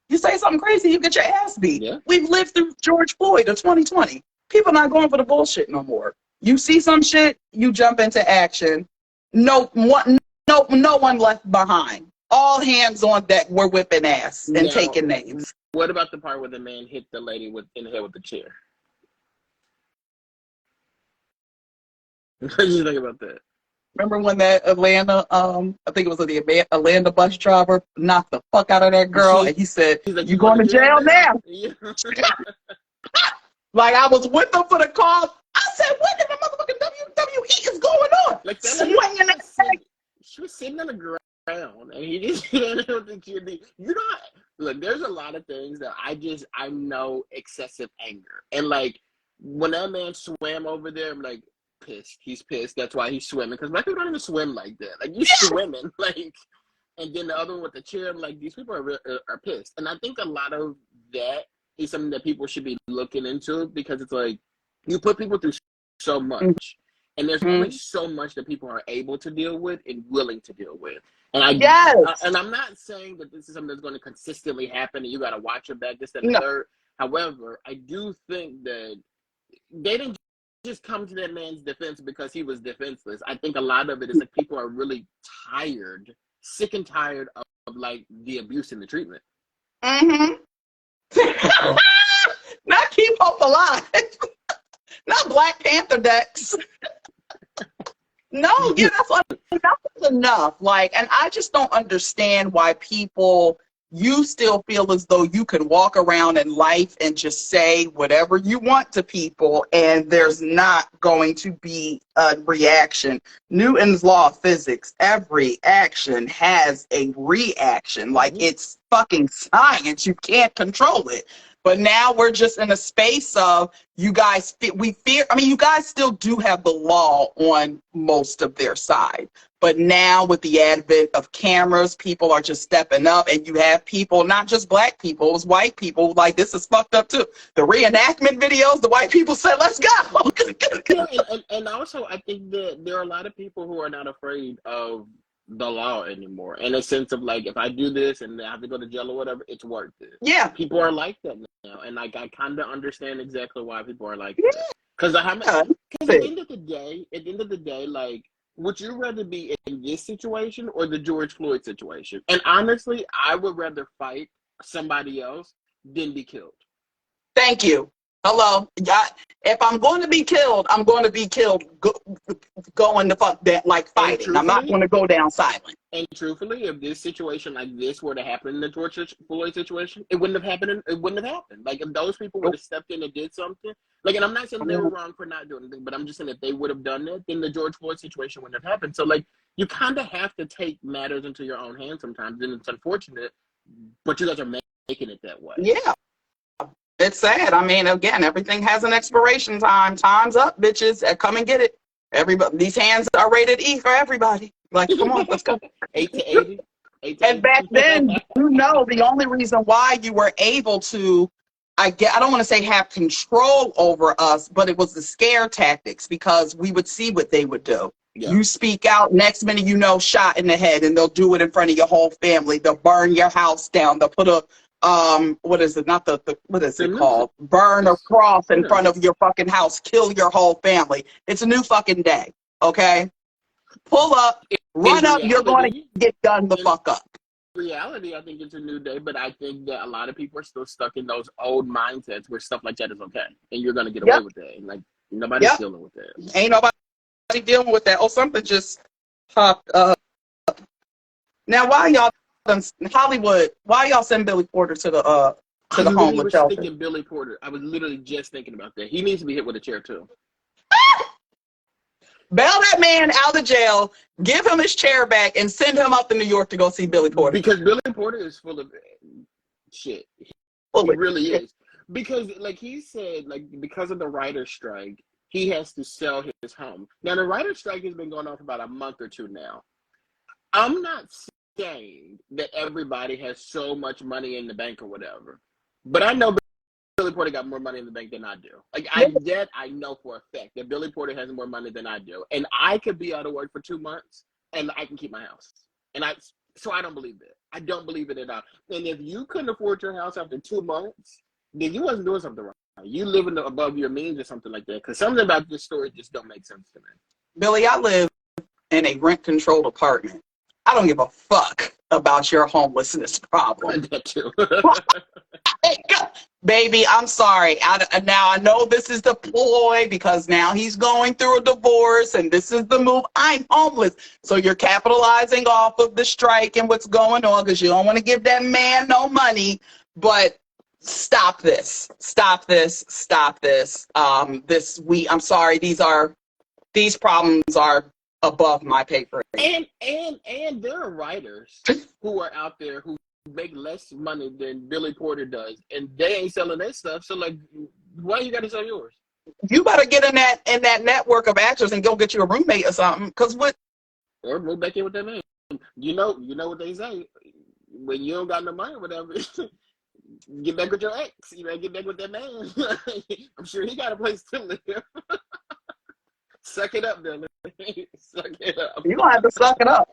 You say something crazy, you get your ass beat.
Yeah.
We've lived through George Floyd of 2020. People not going for the bullshit no more. You see some shit, you jump into action. No one left behind. All hands on deck. We're whipping ass and taking names.
What about the part where the man hit the lady in the head with the chair? What did you think about that?
Remember when that Atlanta, I think it was the Atlanta bus driver knocked the fuck out of that girl, and he said, like, "You going to jail now?" Yeah. Like, I was with them for the call. I said, "What in the motherfucking WWE is going on?" Like, swinging that.
She was sitting on the ground, and he just hit her with the chair. Look, there's a lot of things that I know excessive anger, and like when that man swam over there, I'm like, pissed. He's pissed. That's why he's swimming. Because black people don't even swim like that. Like, you swimming. Like, and then the other one with the chair, I'm like, these people are pissed. And I think a lot of that is something that people should be looking into, because it's like, you put people through so much. And there's only so much that people are able to deal with and willing to deal with. And I'm not saying that this is something that's going to consistently happen and you got to watch your back, this, and the third. However, I do think that they didn't just come to that man's defense because he was defenseless. I think a lot of it is like people are really tired, sick and tired of like the abuse and the treatment.
Not keep hope alive. Not Black Panther decks. No, yeah, that's enough. Like, and I just don't understand why you still feel as though you can walk around in life and just say whatever you want to people and there's not going to be a reaction. Newton's law of physics, every action has a reaction. Like, it's fucking science. You can't control it. But now we're just in a space of you guys, you guys still do have the law on most of their side. But now with the advent of cameras, people are just stepping up, and you have people, not just black people, it's white people, like, this is fucked up too. The reenactment videos, the white people said, let's go.
and also, I think that there are a lot of people who are not afraid of the law anymore, in a sense of like, if I do this and I have to go to jail or whatever, it's worth it.
Yeah.
People are like that now, and like, I kind of understand exactly why people are like that. Because at the end of the day, like, would you rather be in this situation or the George Floyd situation? And honestly, I would rather fight somebody else than be killed.
Thank you. Hello. If I'm going to be killed, I'm going to be killed going to fuck that, like, fighting. I'm not going to go down silent.
And truthfully, if this situation like this were to happen in the George Floyd situation, it wouldn't have happened. Like, if those people would have stepped in and did something, like, and I'm not saying they were wrong for not doing anything, but I'm just saying if they would have done that, then the George Floyd situation wouldn't have happened. So, like, you kind of have to take matters into your own hands sometimes, and it's unfortunate, but you guys are making it that way.
Yeah. It's sad. I mean, again, everything has an expiration time. Time's up, bitches. Come and get it. Everybody, these hands are rated E for everybody. Like, come on, let's go.
8 to 80.
And back then, the only reason why you were able to, I don't want to say have control over us, but it was the scare tactics, because we would see what they would do. Yeah. You speak out, next minute shot in the head, and they'll do it in front of your whole family. They'll burn your house down. They'll put a what is it? Not what is it called? Burn a cross in front of your fucking house. Kill your whole family. It's a new fucking day. Okay? Pull up, run up. You're going to get done the fuck up.
Reality, I think it's a new day, but I think that a lot of people are still stuck in those old mindsets where stuff like that is okay, and you're going to get away with that. And like, nobody's dealing with that.
Ain't nobody dealing with that. Oh, something just popped up. Now, why y'all Hollywood? Why y'all send Billy Porter to the homeless shelter?
Thinking Billy Porter. I was literally just thinking about that. He needs to be hit with a chair too.
Bail that man out of jail, give him his chair back, and send him up to New York to go see Billy Porter.
Because Billy Porter is full of shit. He really is. Because, like he said, like because of the writer's strike, he has to sell his home. Now, the writer's strike has been going on for about a month or two now. I'm not saying that everybody has so much money in the bank or whatever, but I know Billy Porter got more money in the bank than I do. Like I know for a fact that Billy Porter has more money than I do, and I could be out of work for 2 months and I can keep my house. So I don't believe it. I don't believe it at all. And if you couldn't afford your house after 2 months, then you wasn't doing something right. You living above your means or something like that. Because something about this story just don't make sense to me.
Billy, I live in a rent-controlled apartment. I don't give a fuck about your homelessness problem.
That too.
Baby, I'm sorry. Now I know this is the ploy because now he's going through a divorce and this is the move. I'm homeless. So you're capitalizing off of the strike and what's going on because you don't want to give that man no money. But stop this. Stop this. Stop this. I'm sorry. These problems are above my pay grade.
And there are writers who are out there who make less money than Billy Porter does, and they ain't selling their stuff. So, like, why you got to sell yours?
You better get in that network of actors and go get you a roommate or something.
Or move back in with that man. You know what they say. When you don't got no money or whatever, get back with your ex. You know, get back with that man. I'm sure he got a place to live. Suck it up, Billy. Suck it up.
You don't have to suck it up.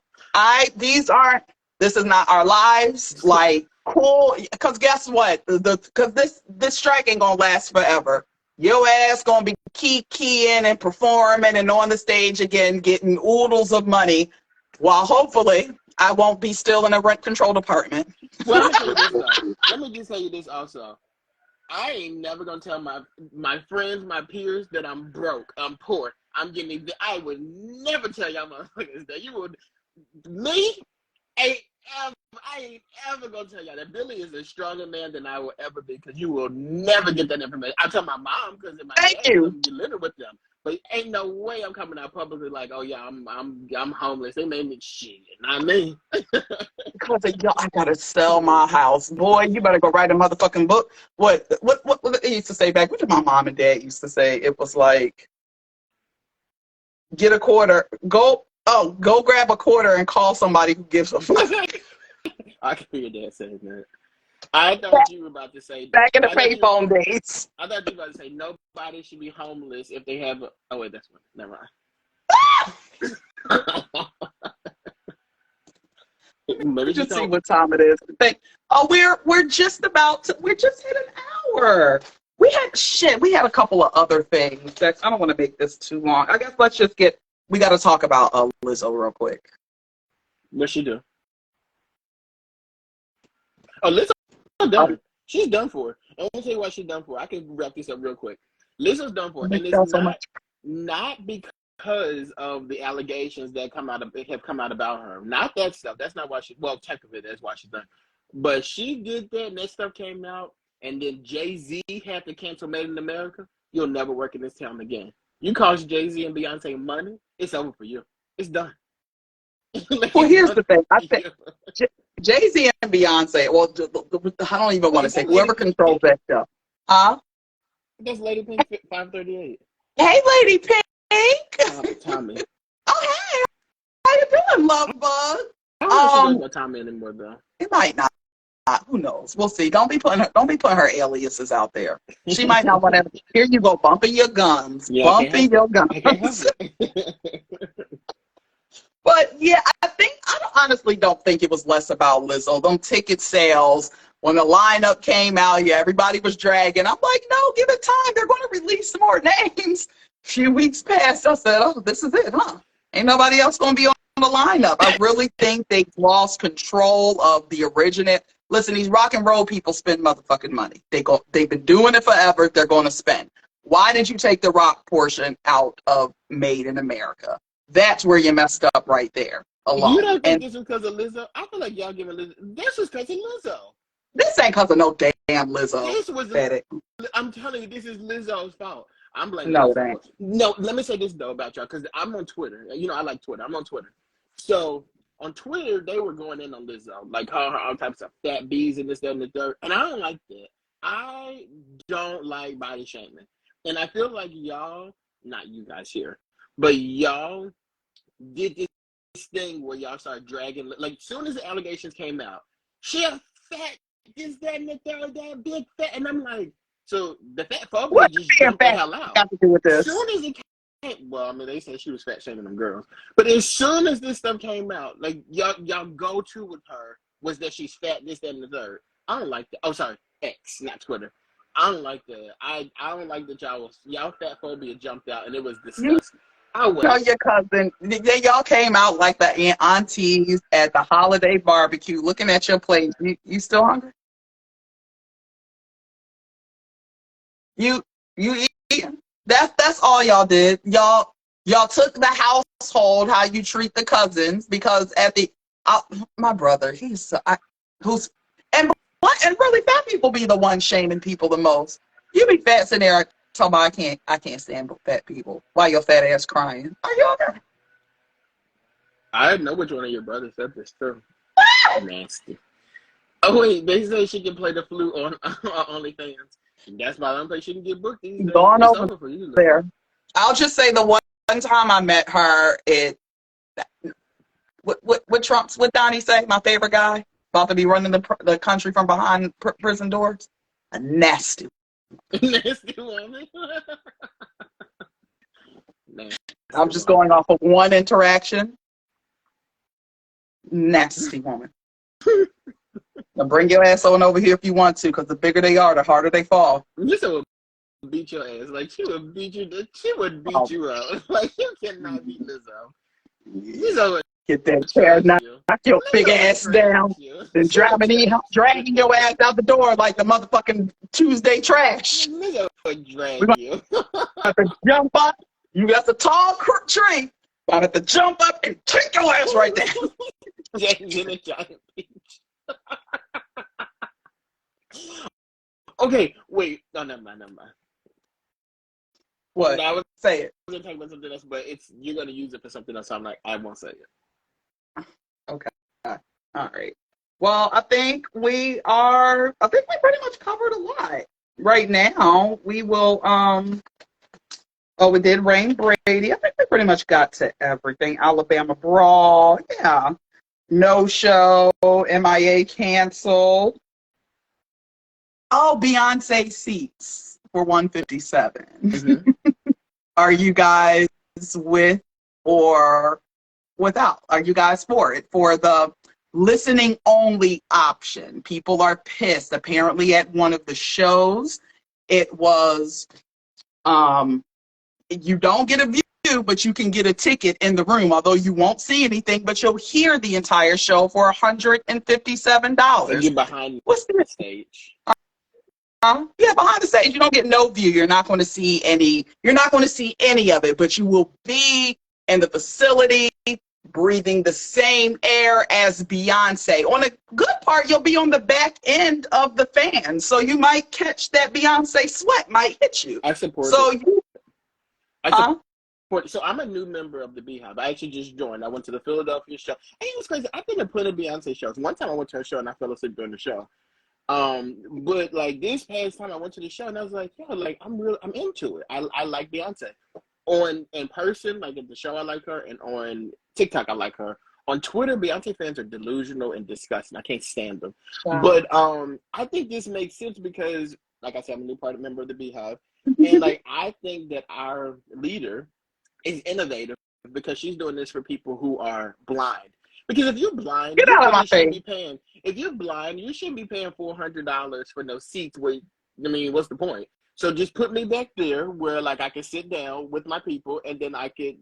This is not our lives. Like, cool. Because guess what? Because this strike ain't going to last forever. Your ass going to be keying and performing and on the stage again, getting oodles of money, while hopefully I won't be still in a rent-controlled apartment.
Well, let me just tell you this also. I ain't never going to tell my friends, my peers that I'm broke, I'm poor. I would never tell y'all motherfuckers that. I ain't ever gonna tell y'all that Billy is a stronger man than I will ever be, because you will never get that information. I tell my mom because my dad be living with them, but ain't no way I'm coming out publicly like, oh yeah, I'm homeless. They made me shit, not me.
Because I gotta sell my house, boy. You better go write a motherfucking book. What they used to say back? What did my mom and dad used to say? It was like, get a quarter, go grab a quarter and call somebody who gives a fuck.
I can hear your dad saying that. I thought you were about to say
back in the payphone days.
I thought you were about to say nobody should be homeless if they have oh wait, that's one. Never mind.
Maybe just see what time it is. We're just hit an hour. We had a couple of other things that I don't want to make this too long. I guess we got to talk about Lizzo real quick.
What she do? Oh, Lizzo done. She's done for. I'm gonna tell you what she's done for. I can wrap this up real quick. Lizzo's done for, and it's not because of the allegations that have come out about her. Not that stuff. That's not why technically that's why she's done. But she did that, and that stuff came out, and then Jay-Z had to cancel Made in America. You'll never work in this town again. You cost Jay-Z and Beyonce money, it's over for you. It's done.
Well, here's the thing. I think Jay-Z and Beyonce, I don't even want to say whoever controls that stuff. Huh?
That's Lady Pink 538.
Hey, Lady Pink.
Tommy.
Oh, hey. How you doing, love bug?
I don't know if she knows about Tommy anymore, though.
It might not. Who knows? We'll see. Don't be putting her aliases out there. She might not want to. Here you go, bumping your guns.
Yeah,
bumping your guns. But yeah, I honestly don't think it was less about Lizzo. Them ticket sales, when the lineup came out, everybody was dragging. I'm like, no, give it time. They're going to release some more names. A few weeks passed. I said, oh, this is it, huh? Ain't nobody else going to be on the lineup. I really think they've lost control of the original. Listen, these rock and roll people spend motherfucking money. They've been doing it forever. They're going to spend. Why did you take the rock portion out of Made in America? That's where you messed up right there. Alone.
You don't think this was because of Lizzo? I feel like y'all giving Lizzo. This was because of Lizzo.
This ain't because of no damn Lizzo.
I'm telling you, this is Lizzo's fault. I'm blaming
No,
these
it ain't.
people. No, let me say this though about y'all, because I'm on Twitter. You know, I like Twitter. I'm on Twitter. So on Twitter, they were going in on Lizzo, like calling her all types of fat bees and this, that, and the third. And I don't like that. I don't like body shaming. And I feel like y'all, not you guys here, but y'all did this thing where y'all started dragging, like, soon as the allegations came out, she a fat, this, that, and the third, that big fat. And I'm like, so the fat phobia
What
just
being
jumped the
fat
hell out.
got to do with this?
Soon as it came, well, I mean, they said she was fat shaming them girls. But as soon as this stuff came out, like, y'all go-to with her was that she's fat, this, that, and the third. I don't like that. Oh, sorry, X, not Twitter. I don't like that. I don't like that y'all fat phobia jumped out, and it was disgusting.
Tell your cousin, y'all came out like the aunties at the holiday barbecue looking at your plate. You still hungry? You eat? That's all y'all did. Y'all took the household, how you treat the cousins, because at the my brother, who's and really fat people be the ones shaming people the most. You be fat sitting there talking about I can't stand fat people. Why your fat ass crying? Are you okay?
I know which one of your brothers said this too. Nasty. Oh wait, they say she can play the flute on OnlyFans. That's why I don't think she can get booked these days.
Gone
It's
over
over for you.
there. I'll just say the one time I met her, what Trump's, what Donnie say, my favorite guy, about to be running the country from behind prison doors. A nasty.
Nasty woman.
I'm just going off of one interaction. Nasty woman. Now bring your ass on over here if you want to, because the bigger they are, the harder they fall.
Lizzo would beat your ass. Like, she would beat you. She would beat you up. Like, you cannot beat Lizzo. Lizzo would
get that chair, knock your big ass down, then dragging your ass out the door like the motherfucking Tuesday trash.
Lizzo would drag you.
Have to jump up. You got the tall tree. I have to jump up and take your ass right there.
In a giant peach. Okay, wait. No, never mind.
What?
No,
say it.
I was gonna talk about something else, but you're gonna use it for something else. So I'm like, I won't say it.
Okay. All right. Well, I think we pretty much covered a lot. Right now, we will we did Rain Brady. I think we pretty much got to everything. Alabama Brawl. Yeah. No show. MIA canceled. Oh, Beyonce seats for 157. Mm-hmm. Are you guys with or without? Are you guys for it? For the listening only option. People are pissed. Apparently at one of the shows, it was you don't get a view, but you can get a ticket in the room, although you won't see anything, but you'll hear the entire show for $157.
And you're behind the stage.
Yeah, behind the stage. You don't get no view. You're not going to see any of it, but you will be in the facility breathing the same air as Beyonce. On a good part, you'll be on the back end of the fan, so you might catch that Beyonce sweat might hit you.
I support
it.
So I'm a new member of the Beehive. I actually just joined. I went to the Philadelphia show. And it was crazy. I've been to plenty of Beyonce shows. One time I went to her show and I fell asleep during the show. But like this past time I went to the show and I was like, yo, like I'm into it. I like Beyonce. In person, like at the show I like her, and on TikTok I like her. On Twitter, Beyonce fans are delusional and disgusting. I can't stand them. Wow. But I think this makes sense because, like I said, I'm a new member of the Beehive. And like I think that our leader is innovative because she's doing this for people who are blind. Because if you're blind,
get out of my face.
If you're blind, you shouldn't be paying $400 for no seats. What's the point? So just put me back there where like I can sit down with my people, and then I can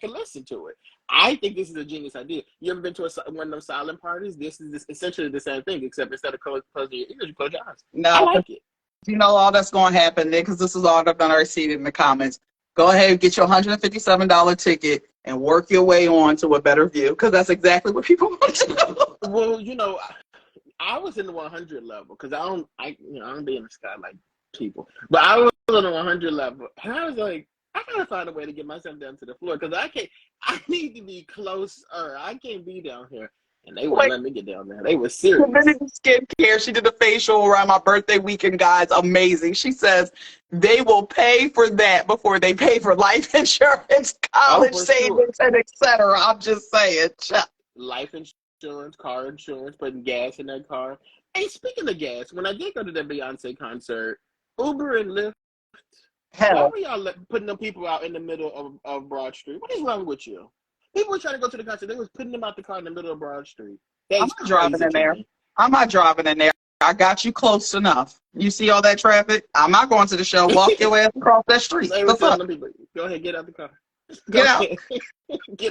listen to it. I think this is a genius idea. You ever been to one of those silent parties? This is essentially the same thing, except instead of closing your ears, you close your eyes. No, I like it.
You know all that's going to happen, Nick, because this is all I've already seen in the comments. Go ahead and get your $157 ticket and work your way on to a better view, because that's exactly what people want to do.
Well, I was in the 100 level because I don't be in the sky like people. But I was on a 100 level, and I was like, I gotta find a way to get myself down to the floor because I need to be closer. I can't be down here. And they wouldn't let me get down there. They were serious.
Skincare. She did a facial around my birthday weekend, guys. Amazing. She says they will pay for that before they pay for life insurance, college savings, and etc. I'm just saying.
Life insurance, car insurance, putting gas in that car. Hey, speaking of gas, when I did go to the Beyonce concert, Uber and Lyft, why were y'all putting them people out in the middle of Broad Street? What is wrong with you? People were trying to go to the concert. They was putting them out the car in the middle of Broad Street.
I'm not driving in there. I'm not driving in there. I got you close enough. You see all that traffic? I'm not going to the show. Walk your ass across that street.
They were telling them people, go ahead, get out the car. Get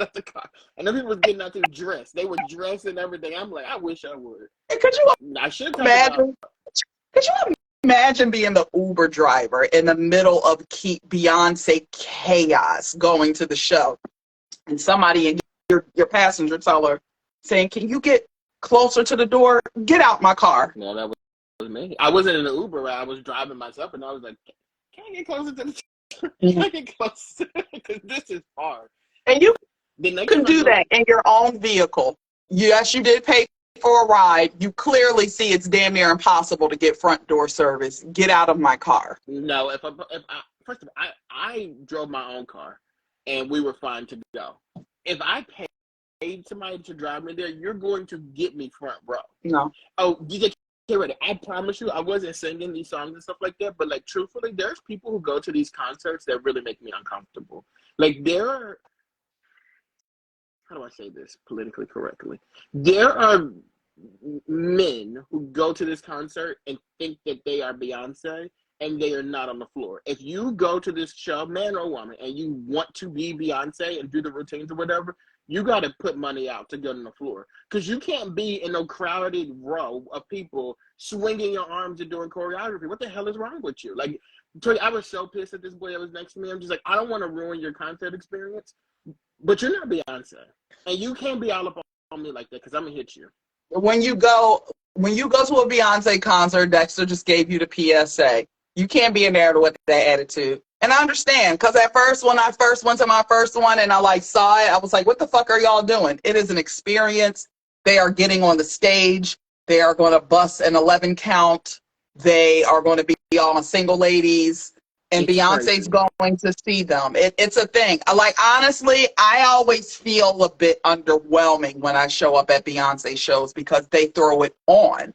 out the car. And then people was getting out there dressed. They were dressed and everything. I'm like, I wish I would.
Hey, could you imagine? Could you imagine being the Uber driver in the middle of Beyonce chaos going to the show? And somebody in your passenger tell her, saying, can you get closer to the door? Get out my car.
No, that was me. I wasn't in the Uber. I was driving myself, and I was like, can I get closer to the door? Can I get closer? Because this is far.
And you can do that in your own vehicle. Yes, you did pay for a ride. You clearly see it's damn near impossible to get front door service. Get out of my car.
No, first of all, I drove my own car. And we were fine to go. If I paid somebody to drive me there, you're going to get me front row.
No.
Oh, DJ K-Ready, I promise you, I wasn't singing these songs and stuff like that, but like truthfully, there's people who go to these concerts that really make me uncomfortable. Like there are, how do I say this politically correctly? There are men who go to this concert and think that they are Beyonce. And they are not on the floor. If you go to this show, man or woman, and you want to be Beyonce and do the routines or whatever, you got to put money out to get on the floor. Because you can't be in a crowded row of people swinging your arms and doing choreography. What the hell is wrong with you? Like, I was so pissed at this boy that was next to me. I'm just like, I don't want to ruin your concert experience, but you're not Beyonce. And you can't be all up on me like that because I'm going to hit you.
When you go to a Beyonce concert, Dexter just gave you the PSA. You can't be in there with that attitude. And I understand, because at first, when I first went to my first one and I saw it, I was like, what the fuck are y'all doing? It is an experience. They are getting on the stage. They are going to bust an 11 count. They are going to be all single ladies. And Beyonce's going to see them. It's a thing. Honestly, I always feel a bit underwhelming when I show up at Beyonce shows because they throw it on.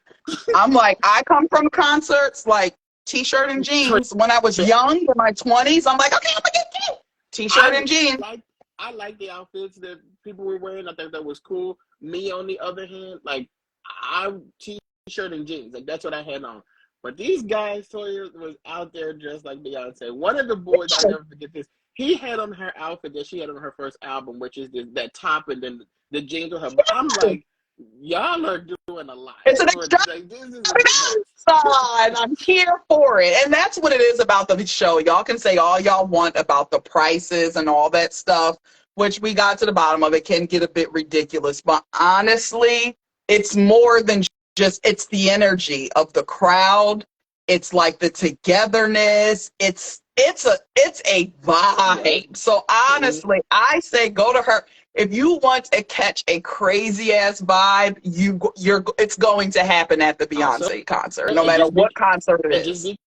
I'm like, I come from concerts T-shirt and jeans. When I was young, in my 20s, I'm like, okay, I'm gonna get cute. T-shirt and jeans.
I like the outfits that people were wearing. I think that was cool. Me, on the other hand, I'm T-shirt and jeans. That's what I had on. But these guys, Toya, was out there dressed like Beyonce. One of the boys, I'll never forget this. He had on her outfit that she had on her first album, which is that top and then the jeans with her. But I'm like, y'all are doing a lot.
It's an extravaganza. I'm here for it. And that's what it is about the show. Y'all can say all y'all want about the prices and all that stuff, which we got to the bottom of it, can get a bit ridiculous. But honestly, it's more than just, it's the energy of the crowd. It's like the togetherness. It's a vibe. So honestly, I say go to her. If you want to catch a crazy ass vibe, it's going to happen at the Beyonce concert, no matter what concert it is.
Just be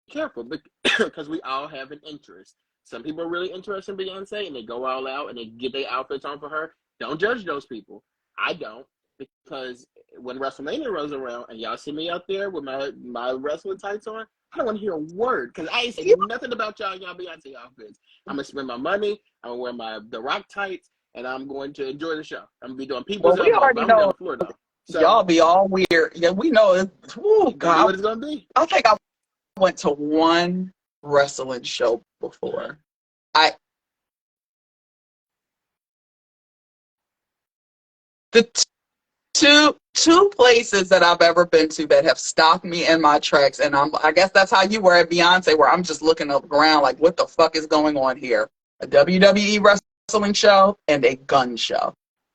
careful because we all have an interest. Some people are really interested in Beyonce and they go all out and they get their outfits on for her. Don't judge those people. I don't, because when WrestleMania rolls around and y'all see me out there with my wrestling tights on, I don't want to hear a word because I ain't saying nothing about y'all Beyonce outfits. I'm gonna spend my money. I'm gonna wear the Rock tights. And I'm going to enjoy the show. I'm going to be doing people's
we already know.
On the floor, though. So,
y'all be all weird. Yeah, we know it. Oh, God.
What it's going to be.
I think I went to one wrestling show before. The two places that I've ever been to that have stopped me in my tracks, and I guess that's how you were at Beyonce, where I'm just looking up around like, what the fuck is going on here? A WWE wrestling show and a gun show.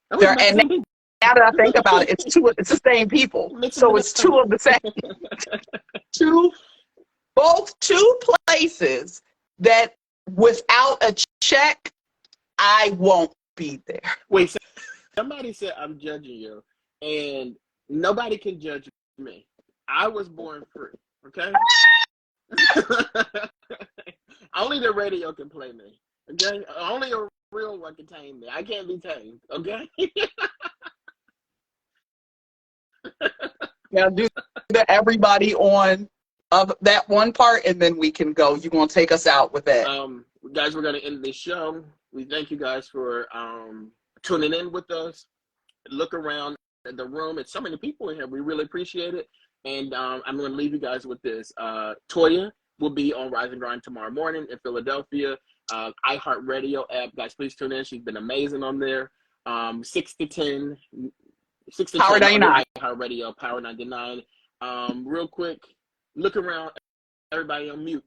And now that I think about it, it's the same people. So it's two of the same. Two both two places that without a check, I won't be there.
Wait, so somebody said I'm judging you, and nobody can judge me. I was born free, okay? Only the radio can play me, okay? Only a real one can tame me. I can't be tamed, okay?
Now do everybody on that one part, and then we can go. You're going to take us out with that.
Guys, we're going to end this show. We thank you guys for tuning in with us. Look around the room. It's so many people in here. We really appreciate it. And I'm going to leave you guys with this. Toya will be on Rise and Grind tomorrow morning in Philadelphia. iHeartRadio app. Guys, please tune in. She's been amazing on there. 6 to 10.
Power 99.
iHeartRadio, Power 99. Real quick, look around. Everybody on mute.